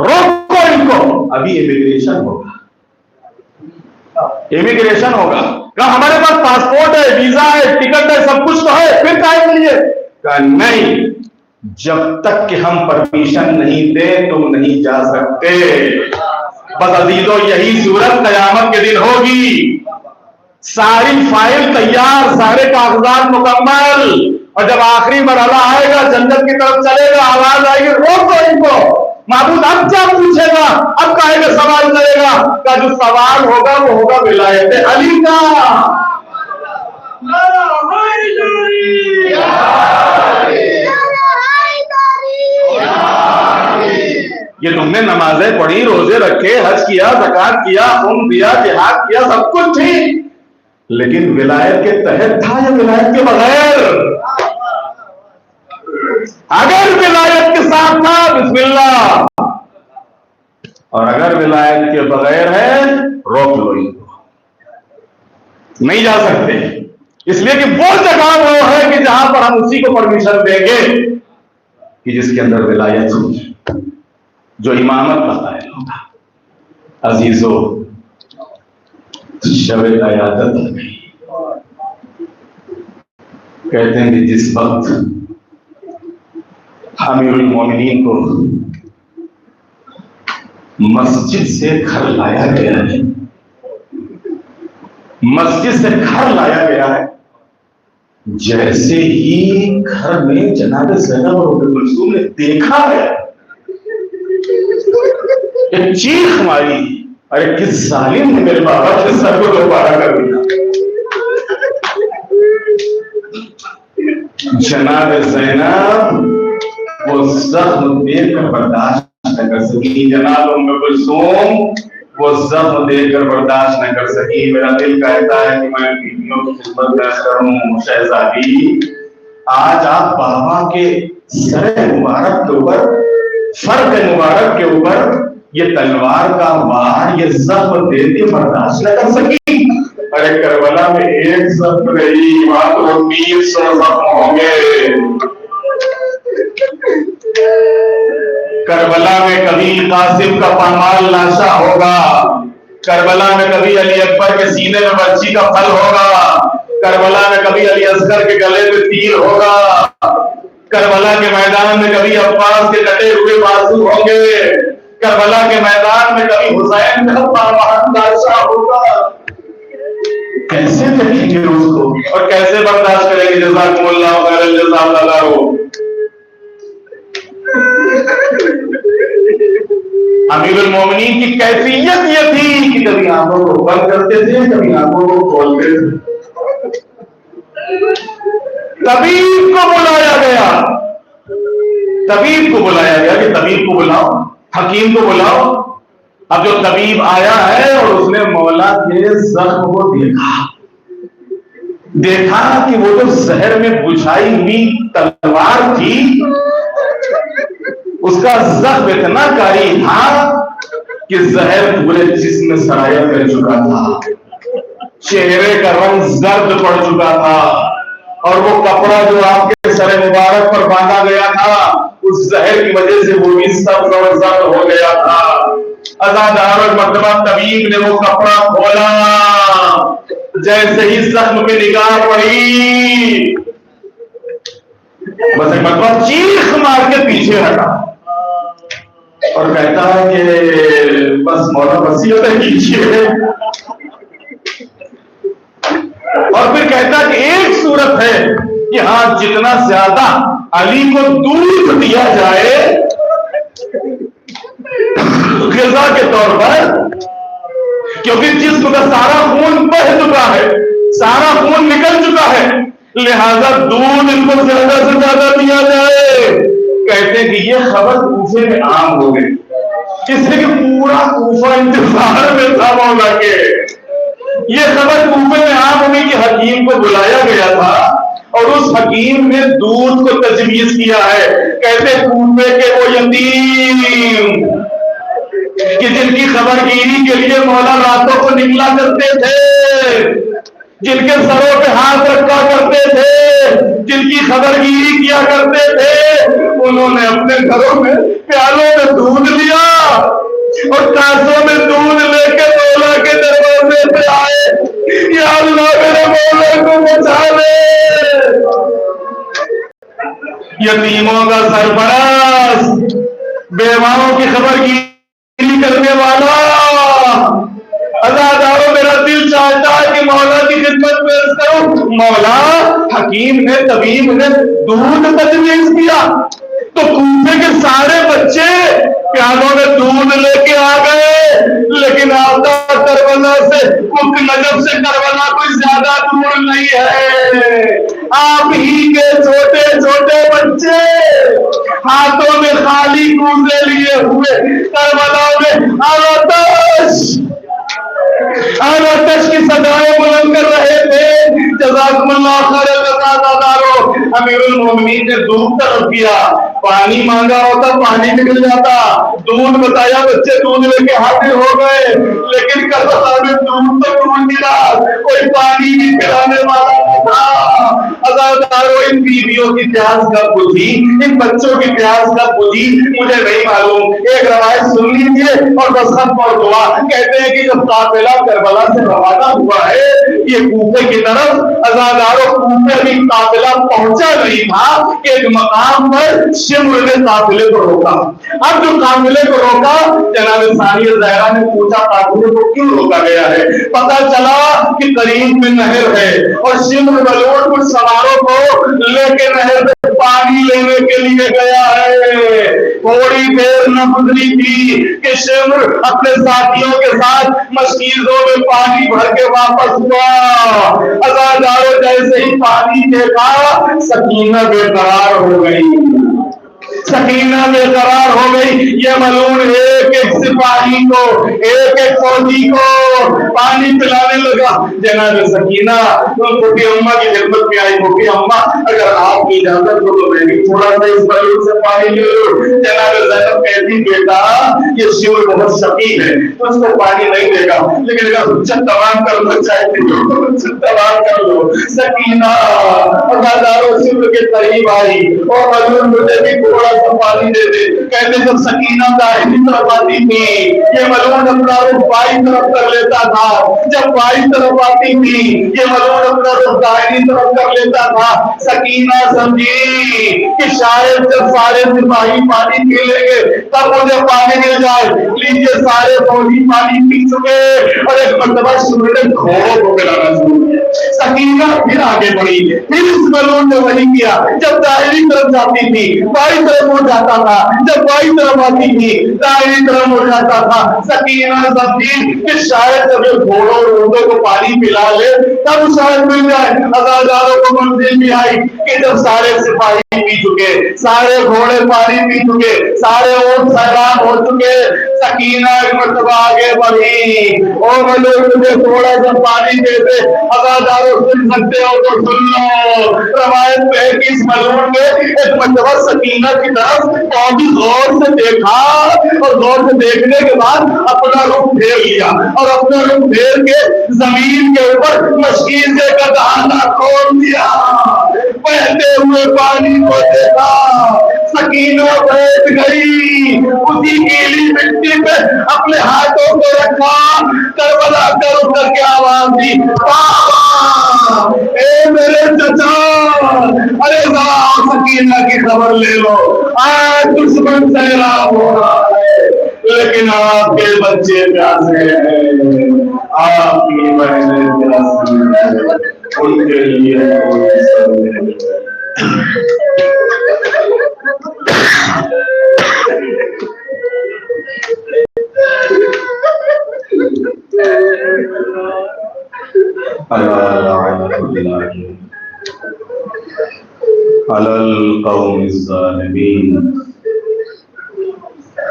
روکو ان کو۔ ابھی امیگریشن ہوگا، امیگریشن ہوگا، کہا ہمارے پاس پاسپورٹ ہے، ویزا ہے، ٹکٹ ہے، سب کچھ تو ہے، پھر کہاں کے لیے؟ کہا نہیں، جب تک کہ ہم پرمیشن نہیں دیں تم نہیں جا سکتے۔ بس عزیزو یہی صورت قیامت کے دن ہوگی، ساری فائل تیار، سارے کاغذات مکمل، اور جب آخری مرحلہ آئے گا جنت کی طرف چلے گا، آواز آئے گی روکو ان کو۔ معبود اب کیا پوچھے گا؟ اب کاہے کا سوال کرے گا؟ کہ جو سوال ہوگا وہ ہوگا ولایت علی کا۔ یہ تم نے نمازیں پڑھی، روزے رکھے، حج کیا، زکات کیا، خون دیا، جہاد کیا، سب کچھ ٹھیک، لیکن ولایت کے تحت تھا یا ولایت کے بغیر؟ اگر ولایت کے ساتھ تھا بسم اللہ، اور اگر ولایت کے بغیر ہے روک لو ان کو، نہیں جا سکتے، اس لیے کہ وہ جگہ وہ ہے کہ جہاں پر ہم اسی کو پرمیشن دیں گے کہ جس کے اندر ولایت ہو، جو امامت کا قائل ہوگا۔ عزیزو شب قیادت آ گئی، کہتے ہیں کہ جس وقت امیر المومنین کو مسجد سے گھر لایا گیا ہے، مسجد سے گھر لایا گیا ہے، جیسے ہی گھر میں جناب زینب اور ام کلثوم نے دیکھا ہے، ایک چیخ ماری، ارے کس ظالم نے میرے بابا کے سر کو دوبارہ کر دیا۔ جناب زینب وہ زخم دیکھ کر برداشت نہ کر سکی، جناب ام کلثوم وہ زخم دیکھ کر برداشت نہ کر سکی۔ میرا دل کہتا ہے کہ میں بیویوں کی خدمت پیش کروں، شہزادی آج آپ بابا کے سر مبارک کے اوپر، فرق مبارک کے اوپر یہ تلوار کا وار یہ زخم دے کے برداشت نہ کر سکی. ارے کربلا میں ایک زخم نہیں وہاں تو 300 زخم ہوں گے. کربلا میں کبھی قاسم کا پامال لاشا ہوگا, کربلا میں کبھی علی اکبر کے سینے میں بچی کا پھل ہوگا, کربلا میں کبھی علی اصغر کے گلے میں تیر ہوگا, کربلا کے میدان میں کبھی عباس کے کٹے ہوئے بازو ہوں گے, کربلا کے میدان میں کبھی حسین کا پامال لاشا ہوگا. کیسے دیکھیں گے اس کو اور کیسے برداشت کریں گے؟ جزاکم اللہ خیر الجزاء اللہ ہو. امیر المومنین کی کیفیت یہ تھی کہ کبھی آنکھوں کو بند کرتے تھے, کبھی آنکھوں کو کھولتے تھے. طبیب کو بلایا گیا, طبیب کو بلایا گیا کہ طبیب کو بلاؤ, حکیم کو بلاؤ. اب جو طبیب آیا ہے اور اس نے مولا کے زخم کو دیکھا کہ وہ جو زہر میں بجھائی ہوئی تلوار تھی اس کا زخم اتنا کاری تھا کہ زہر پورے جسم میں سرایہ کر چکا تھا, چہرے کا رنگ زرد پڑ چکا تھا, اور وہ کپڑا جو آپ کے سر مبارک پر باندھا گیا تھا اس زہر کی وجہ سے وہ بھی سبز اور زرد ہو گیا تھا. عزادار اور مرتبہ طبیب نے وہ کپڑا کھولا, جیسے ہی زخم پہ نگاہ پڑی بس ایک مرتبہ چیخ مار کے پیچھے ہٹا اور کہتا ہے کہ بس مولا وصیت کیجیے. اور پھر کہتا کہ ایک صورت ہے کہ ہاں جتنا زیادہ علی کو دودھ دیا جائے غذا کے طور پر, کیونکہ جسم کا سارا خون بہہ چکا ہے, سارا خون نکل چکا ہے, لہذا دودھ ان کو زیادہ سے زیادہ دیا جائے. کہتے ہیں کہ یہ خبر کوفے میں عام ہو گئی, اس لیے کہ پورا کوفہ انتظار میں تھا مولا کے. یہ خبر کوفے میں عام ہو گئی کہ حکیم کو بلایا گیا تھا اور اس حکیم نے دودھ کو تجویز کیا ہے. کہتے کوفے کے وہ یتیم کہ جن کی خبر گیری کے لیے مولا راتوں کو نکلا کرتے تھے, جن کے سروں پہ ہاتھ رکھا کرتے تھے, جن کی خبر گیری کیا کرتے تھے, انہوں نے اپنے گھروں میں پیالوں میں دودھ لیا اور کاسوں میں دودھ لے کے مولا کے دروازے پہ آئے, یا اللہ میرے مولا کو بچا لے. یتیموں کا سرپرست, بیواؤں کی خبر گیری کرنے والا, عزاداروں میرا دل چاہتا ہے کہ مولا کی خدمت میں عرض کروں. مولا حکیم نے طبیب نے دودھ تجویز کیا تو کوفے کے سارے بچے پیالوں میں دودھ لے کے آ گئے, لیکن آتا کربلا سے مک نجف سے کربلا کوئی زیادہ دور نہیں ہے. آپ ہی کے چھوٹے چھوٹے بچے ہاتھوں میں خالی کوزے لیے ہوئے کربلا میں آتش کی صدائیں بلند کر رہے تھے. جزاکم اللہ خیر الجزاء. امیر المومنین نے دودھ طلب کیا, پانی مانگا ہوتا پانی نکل جاتا, دودھ بتایا بچے دودھ لے کے حاضر ہو گئے, لیکن کربلا میں دودھ تو ڈھونڈ ملا, کوئی پانی بھی پلانے والا نہ تھا. عزاداروں ان بیویوں کی پیاس کب بجھی, ان بچوں کی پیاس کب بجھی مجھے نہیں معلوم. ایک روایت سن لیجیے اور بس ختم اور دعا. کہتے ہیں کہ جب قافلہ کربلا سے روانہ ہوا ہے یہ کوفے کی طرف, عزاداروں کوفے بھی قافلہ پہنچا نہیں تھا کہ ایک مقام پر شمر نے قافلے کو روکا. اب جو قافلے کو روکا, جناب ثانیہ زہرا نے پوچھا قافلے کو کیوں روکا گیا ہے؟ پتہ چلا کہ قریب میں نہر ہے اور شمر بلوٹ کچھ سواروں کو لے کے نہر میں پانی لینے کے لیے گیا ہے. تھوڑی دیر نہ گزری تھی کہ شمر اپنے ساتھیوں کے ساتھ مشکیزوں میں پانی بھر کے واپس ہوا. عزاداروں جیسے ہی پانی دیکھا سکینہ بے قرار ہو گئی, سکینہ بےقرار ہو گئی. یہ ملعون ایک ایک سپاہی کو, ایک ایک فوجی کو پانی پلانے لگا. جناب سکینہ مفتی اماں کی خدمت میں آئی. مفتی اماں اگر آپ کی اجازت ہو تو میں بھی تھوڑا سا اس ملعون سے پانی لے لوں. جناب زینب کہتی بیٹا یہ شیور بہت شقی ہے, اس کو پانی نہیں دے گا, لیکن اگر حجت تمام کرنا چاہتے ہو حجت تمام کر لو. سکینہ ہزاروں شیور کے قریب آئی اور ملعون مجھے بھی تھوڑا سا پانی دے دے. کہتے جب سکینہ داہنی طرف آتی تھی یہ ملعون اپنا رخ بائیں طرف کر لیتا تھا, جب بائیں طرف آتی تھی یہ ملعون اپنا رخ داہنی طرف کر لیتا تھا. سکینہ سمجھی کہ شاید جب سارے سپاہی پانی پی لیں گے تب مجھے پانی مل جائے. لیجیے سارے فوجی پانی پی چکے اور ایک مرتبہ شروع نے گھوڑوں کو پلانا شروع کیا. سکینہ پھر آگے بڑھی, پھر اس ملعون نے وہی کیا. جب داہنی طرف جاتی تھی بائیں طرف ہو جاتا تھا, جب بائیں طرف آتی تھی داہنی طرف ہو جاتا تھا. سکینہ سمجھی کہ شاید جب یہ گھوڑوں اور اونٹوں کو پانی پلا لے تب شاید مل جائے. ہزاروں کو منزل بھی آئی کہ جب سارے سپاہی پی چکے, سارے گھوڑے پانی پی چکے, سارے اونٹ سیراب ہو چکے, سکینہ ایک مرتبہ آگے بڑھی. اور ملعون مجھے تھوڑا سا پانی دے دے. ہزاروں سن سکتے ہو تو سن لو. روایت میں ہے کہ اس ملعون نے ایک مرتبہ سکینہ کی طرف بہت غور سے دیکھا اور غور سے دیکھنے کے بعد اپنا رخ پھیر لیا اور اپنا رخ پھیر کے زمین کے اوپر مشکیزے کا دہانہ کھول دیا. بہتے ہوئے پانی کو دیکھا, سکینہ بیٹھ گئی, اسی گیلی مٹی پہ اپنے ہاتھوں کو رکھا, کربلا کر کر کے آواز دی بابا اے میرے چچا, ارے ذرا سکینہ کی خبر لے لو, آج دشمن سیراب ہو رہا ہے لیکن آپ کے بچے پیاسے ہیں, آپ کی بہنیں پیاسی ہیں, ان کے لیے على القوم الظالمين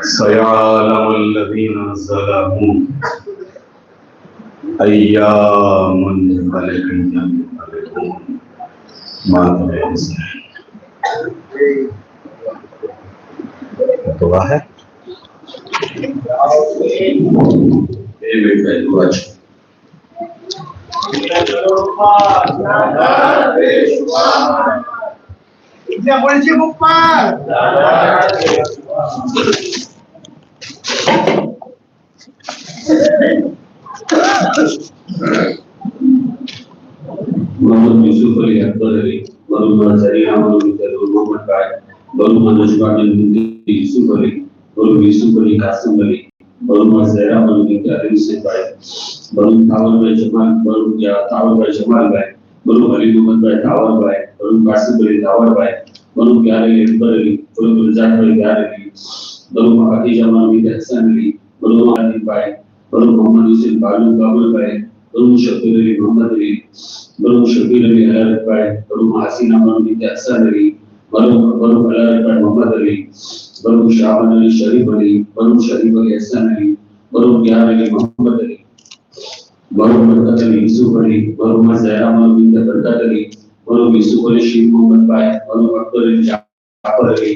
سيعلم الذين ظلموا أيّا منقلب ينقلبون. دعا ہے محمد یوسف علی اکبر علی محمد سریعہ محمد بھائی محمد نجمہ یوسف علی محمد یوسف علی قاسم علی محمد زہرہ محمد علی سے بھائی محمد تاور بھائی جمال محمد تاور بھائی جمال بھائی محمد علی محمد بھائی تاور بھائی محمد قاسم علی تاور بھائی محمد پیار علی اکبر علی محمد رجاق علی پیار علی محمد عقیجہ محمد احسان علی محمد علی بھائی محمد یوسف بالو کابل بھائی محمد شبیر علی محمد علی محمد شبیر علی حلال بھائی محمد حسینہ محمد احسان علی محمد حلال بھائی محمد علی محمد شاہان علی شریف علی محمد شریف علی احسان علی محمد پیار علی محمد علی محمد برکت علی یوسف علی محمد زہرہ محمد برکت علی محمد یوسف علی شیخ محمد بھائی محمد اکبر علی جعفر علی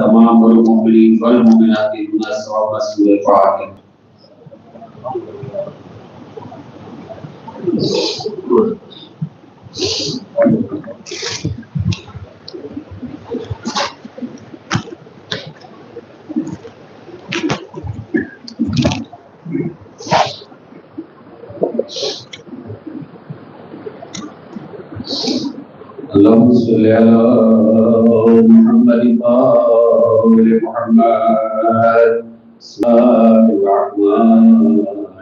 تمام مومنین والمومنات دنیا ثواب رسول پاک. اللهم صل على محمد وآل محمد. بسم الله الرحمن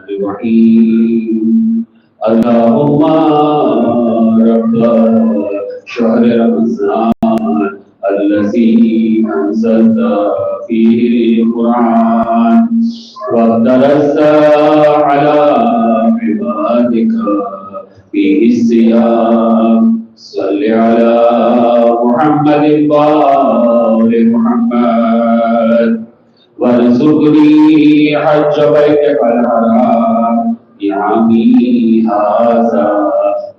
الرحيم. اللهم رب شهر رمضان الذي أنزلت فيه القرآن ودرست على عبادك فيه الصيام صل على محمد وآل آل محمد وارزقني حج بيتك الحرام بعامي هذا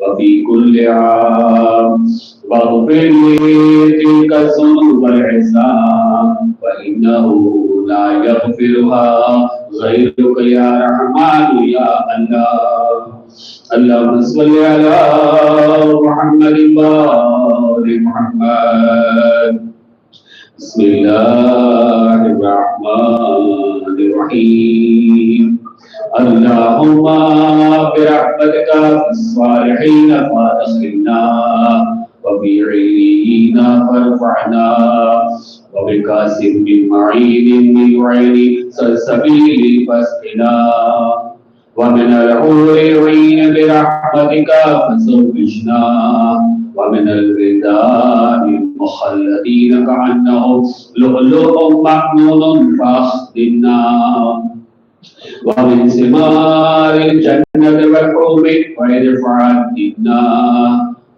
وفي كل عام واغفر لي تلك الذنوب والعصيان فإنه لا يغفرها غيرك يا رحمن يا الله. اللهم صل على محمد وآل محمد. بسم الله الرحمن الرحيم. اللهم برحمتك في الصالحين فادخلنا وفي عليين فارفعنا وبكاسب من معين من عين سلسبيل فاسقنا ومن الحور العين برحمتك فزوجنا ومن الولدان المخلدين كأنهم لؤلؤ مكنون فاخذنا ومن ثمار الجنة والحوم فادفع عنا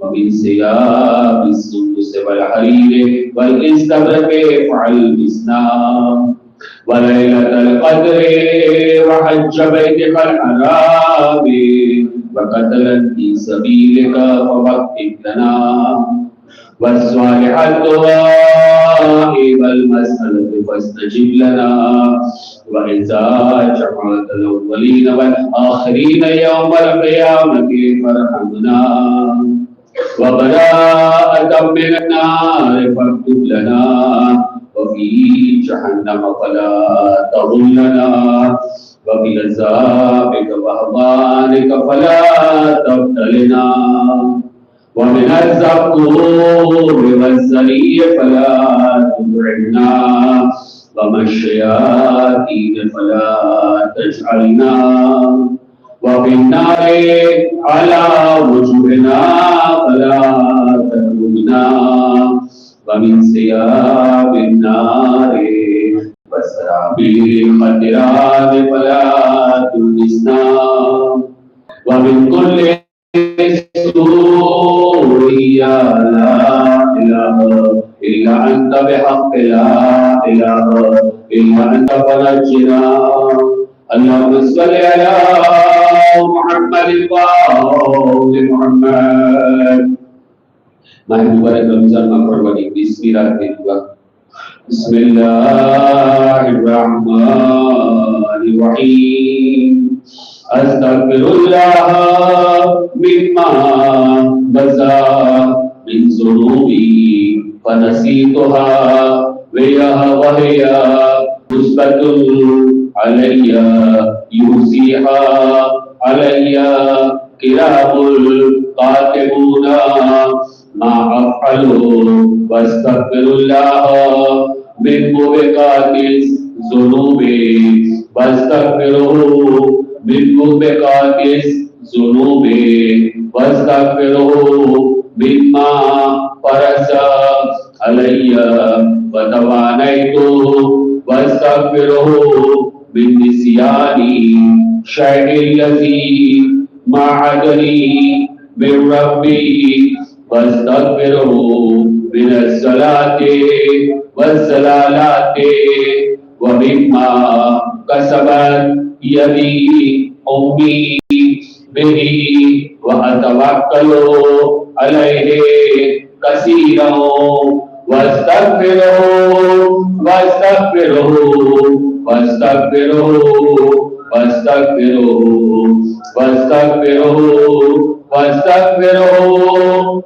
ومن ثياب السندس والحرير والاستبرق فالبسنا وليلة القدر وحج بيتك الحرام وقتلا في سبيلك فوفق لنا والصالح الدعاء والمسألة فاستجب لنا وإذا جمعت الأولين والآخرين يوم القيامة فارحمنا وبراءة من النار فاكتب لنا وفي جهنم فلا تضلنا وفي عذابك وهوانك فلا تبتلنا ومن الزقوم والزري فلا تدعنا ومن الشياطين فلا تجعلنا وفي النار على وجوهنا فلا تكرمنا ومن ثياب النار وسرابيل الخضراء فلا تلبسنا ومن كل سوء لا إله إلا أنت بحق لا إله إلا أنت فنجنا. اللهم صل على محمد وآل محمد. محبوب رمضان مقربانی بسم الله الرحمن الرحيم. أستغفر الله مما بزا من ذنوبي فنسيتها وهي مثبت علي يوصيها علي كرام الكاتبون ما أفعل واستغفر الله من موبقات الذنوب واستغفره من موبقات الذنوب واستغفره مما فرس علي وتوانيت واستغفره من نسيان شيء الذي ما عدني من ربي واستغفره من الصلاة والزلالات ومما كسبت يدي أمي به وأتوكل عليه كثيرا واستغفره واستغفره واستغفره واستغفره واستغفره واستغفره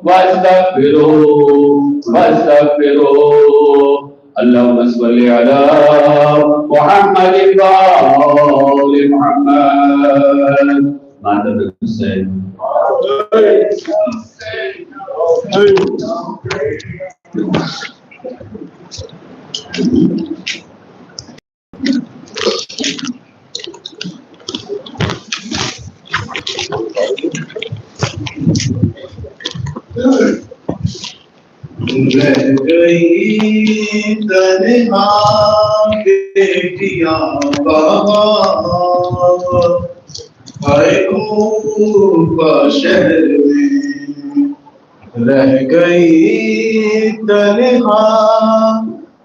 واستغفره واستغفره. اللهم صل على محمد وآل محمد. مادر الحسين رہ گئی تنہا بیٹیاں بہار ہائے کوفہ شہر میں رہ گئی تنہا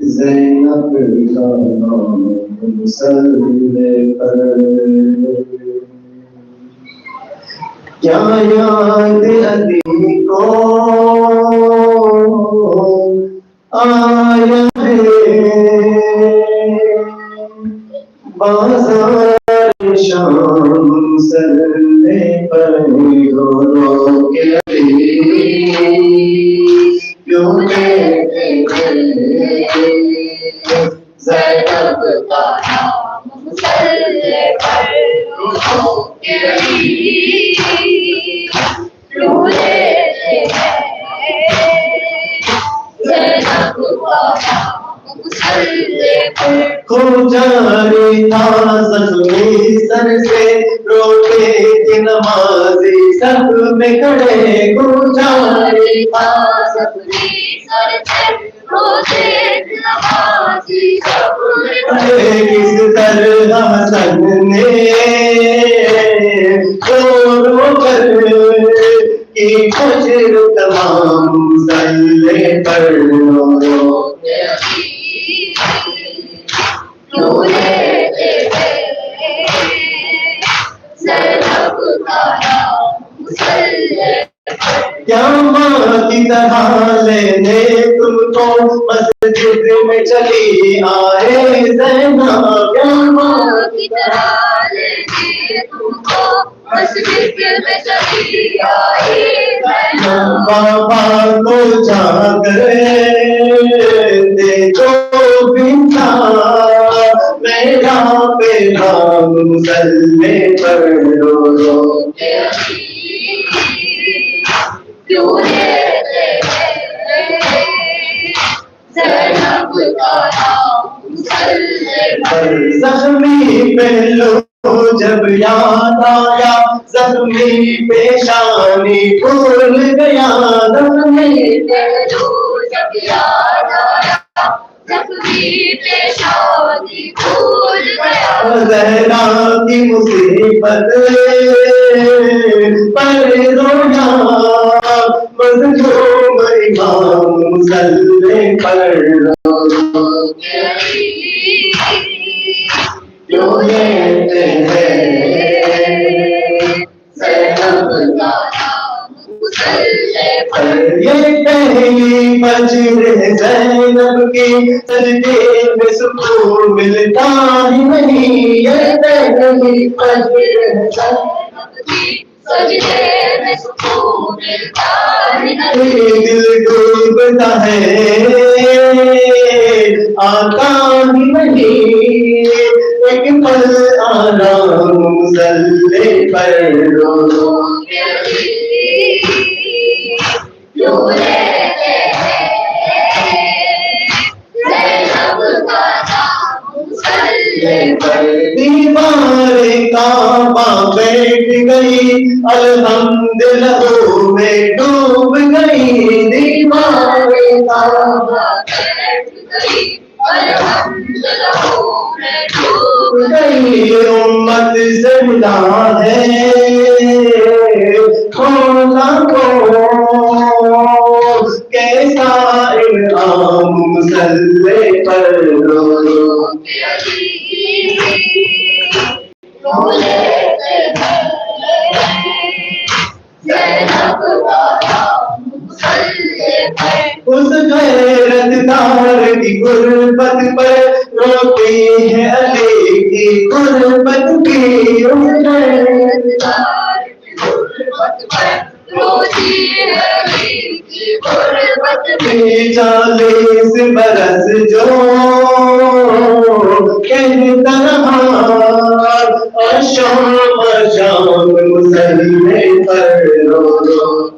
زینب کا نام مسلے پر کیا یاد علی کو آیا ہے بازار شام مسلے پر رو رو کے علی کیوں کہتے ہیں زینب کا نام مسلے پر رو رو کے علی کیوں لیتے ہیں زینب کا نام مسلے پر کھو جاری تھا زخمی سر سے روتے تھے نمازی سب میں کھڑے کھو جاری تھا زخمی سر سے روتے تھے نمازی سب میں کھڑے کس طرح حسن نے رو رو کر کی فجر تمام مسلے پر رو رو کے کیوں لیتے ہیں زینب کا نام مسلے پر کیا ماں کی طرح لینے تم کو مسجد میں چلی آئے زینب کیا ماں کی طرح لینے تم کو مسجد میں چلی آئے زینب بابا کو جاگر دیکھو بنتا میرا پیغام مسلے پر رو رو کے کیوں لیتے ہیں زینب کا نام مسلے پر زخمی پہلو جب یاد آیا زخمی پیشانی کھل گیا زخمی پہلو جب یاد آیا زخمی پیشانی کھل گیا زہرا کی مصیبت پر رویا مظلوم امام مسلے پر رو رو کے کیوں لیتے ہیں زینب کا نام مسلے پر یہ پہلی فجر ہے زینب کی سجدے میں سکون ملتا ہی نہیں یہ پہلی فجر ہے زینب کی سجدے میں سکون ملتا ہی نہیں دل ڈوبتا ہے آتا ہی نہیں ایک پل آرام مسلے پر رو رو کے کیوں لیتے ہیں زینب کا نام مسلے پر دیوار کعبہ بیٹھ گئی الحمدللہ میں ڈوب گئی دیوار کعبہ بیٹھ گئی الحمدللہ میں ڈوب گئی امت سے ملا ہے کھولا کو کیسا انعام مسلے پر رو رو کے کیوں لیتے ہیں زینب کا نام مسلے پر اس غربت پر روتی ہے علی کی غربت کی چالیس برس جو کہتا رہا شام شام مسلے پر رو رو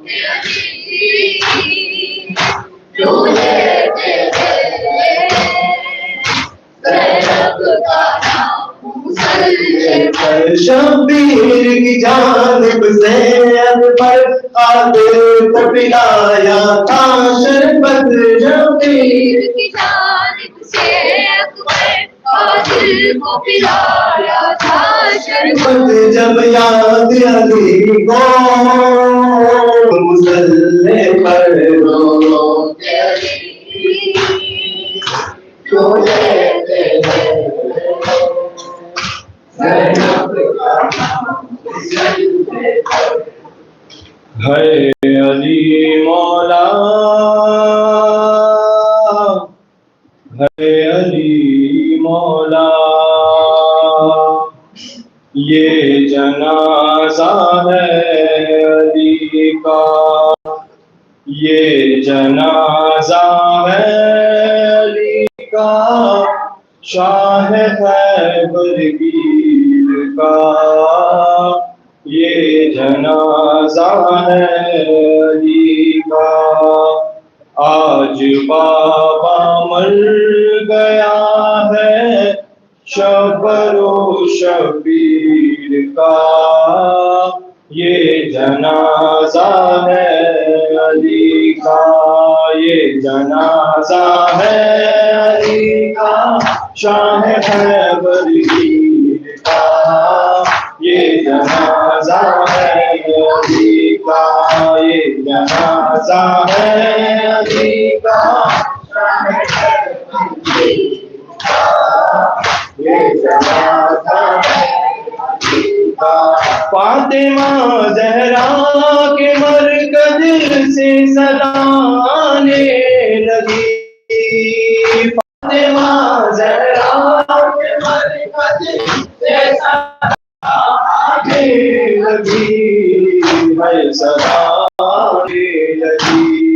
شبیر کی جانب سے اکبر قادر کو پلایا تھا شربت شبیر کی جانب سے اکبر قادر کو پلایا تھا شربت جب یاد علی کو مسلے پر رو رو جو لیتے ہے علی مولا ہے علی مولا یہ جنازہ ہے علی کا یہ جنازہ ہے علی کا شاہ خیبر گیر کا یہ جنازہ ہے علی کا آج بابا مر گیا ہے شبر و شبیر کا یہ جنازہ ہے علی کا یہ جنازہ ہے علی کا شاہ خیبر گیر کا یہ جنازہ ہے علی کا یہ جنازہ ہے علی کا یہ جنازہ ہے علی کا فاطمہ زہرا کے مرکز سے سلانے لگی فاطمہ زہرا کے مرکز سے سلانے لگی ہے سلانے لگی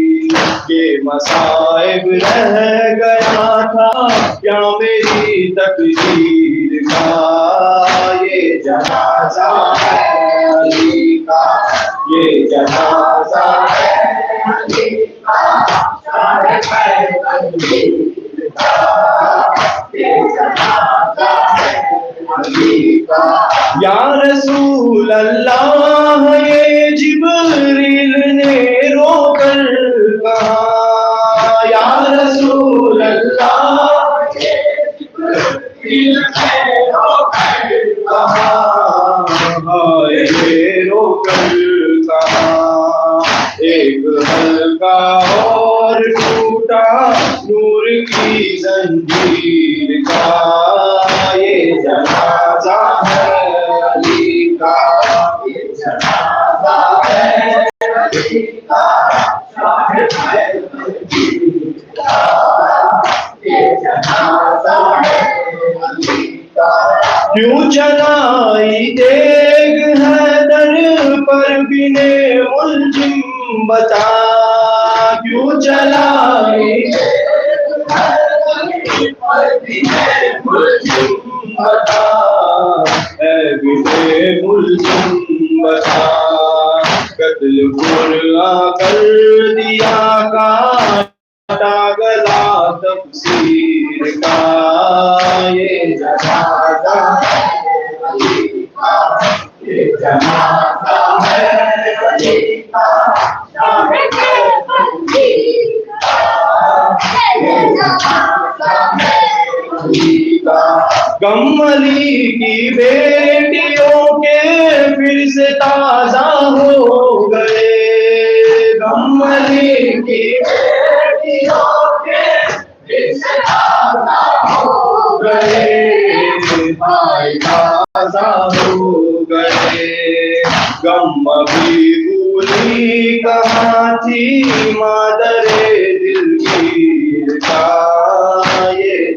یہ مصائب رہ گیا تھا کیا میری تقدیر کا یہ جنازہ ہے علی کا یہ جنازہ ہے علی کا شاہ خیبر گیر کا یہ جنازہ ہے علی کا یا رسول اللہ یہ جبریل نے رو کر کہا یا رسول اللہ یہ جبریل نے رو کر کہا ہائے رو کر کہا ایک حلقہ اور ٹوٹا نور کی زنجیر کا یہ جنازہ ہے علی کا یہ جنازہ ہے علی کا شاہ خیبر گیر کا یہ جنازہ ہے علی کا کیوں چلائی دیگ حیدر پر بنے ملزم بتا کیوں چلائی دیگ حیدر پر بنے ملزم بتا اے بنے ملزم بتا قتل پورا کر دیا کاٹا گلا تفسیر کا یہ جنازہ ہے علی کا یہ جنازہ ہے علی کا شاہ خیبر گیر کا یہ جنازہ ہے علی کا غم علی کی بیٹیوں کے پھر سے تازہ ہو گئے غم علی کی بیٹیوں کے پھر سے تازہ ہو گئے تازہ ہو گئے غم ابھی بھولی کہاں تھی مادر دلگیر کا یہ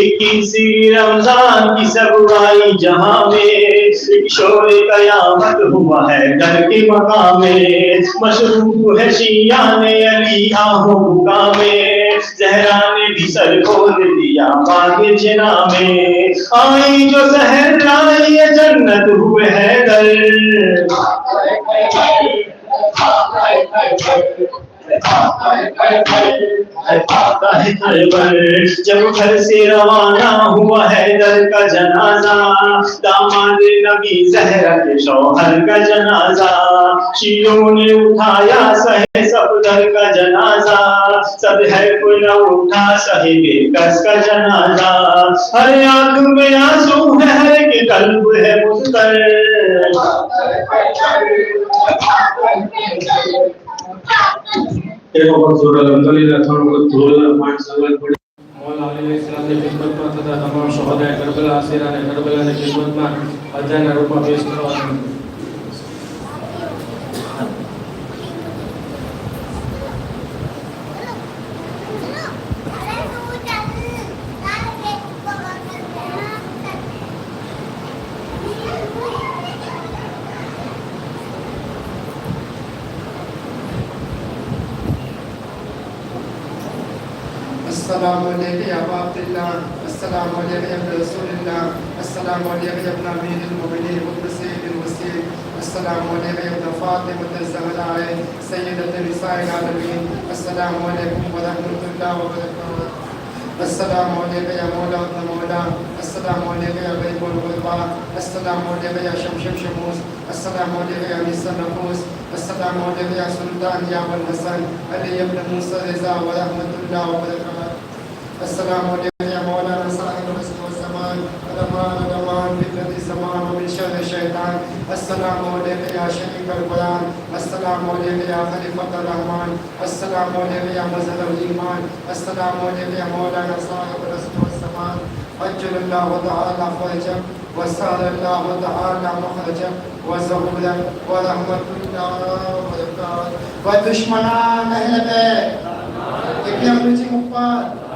اکیسی رمضان کی سب آئی جہاں میں ایک شور قیامت ہوا ہے در کے مقام میں مشروب ہے شیعان علی آہوں کا میں زہرا نے بھی سر کھول دیا باغ جنا میں آئی جو سحر لائی یہ جنت ہوئے ہے در جب گھر سے روانہ ہوا حیدر کا جنازہ داماد نبی زہرا کے شوہر کا جنازہ شیعوں نے اٹھایا سہے صفدر کا جنازہ سب ہے کوئی نہ اٹھا سہے بے کس کا جنازہ ہر آنکھ میں آنسو ہے ہر ایک قلب ہے مضطر مولا علیہ السلام نے خدمت میں تھا تمام شہداء کربلا اسیران کربلا نے خدمت میں اذان روپا پیش کروایا السلام علیکم یا ابا عبداللہ السلام علیکم یا رسول اللہ السلام علیکم یا ابن امیر المؤمنین وابن سید الوسیل السلام علیکم یا ابن فاطمہ الزہراء سیدۃ نساء العالمین السلام علیکم ورحمۃ اللہ وبرکاتہ السلام علیکم یا مولا ابن مولا السلام علیکم یا غیب الغربا السلام علیکم یا شمشم شموس السلام علیکم یا انیس النفوس السلام علیکم یا سلطان یا ابو الحسن علی ابن موسیٰ رضا ورحمۃ اللہ وبرکاتہ السلام علیکم یا مولانا صاحب الرزق والزمان الامان الامان فتنة الزمان ومن شر الشیطان السلام علیکم یا شریک القرآن السلام علیکم یا خلیفۃ الرحمن السلام علیکم یا مظہر الایمان السلام علیکم یا مولانا صاحب الرزق والزمان عجل اللہ تعالی فرجک وسار اللہ تعالی مخرجک وزہورک ورحمۃ اللہ وبرکاتہ ودشمنان اہل بیت ایک ہم رچی مقبال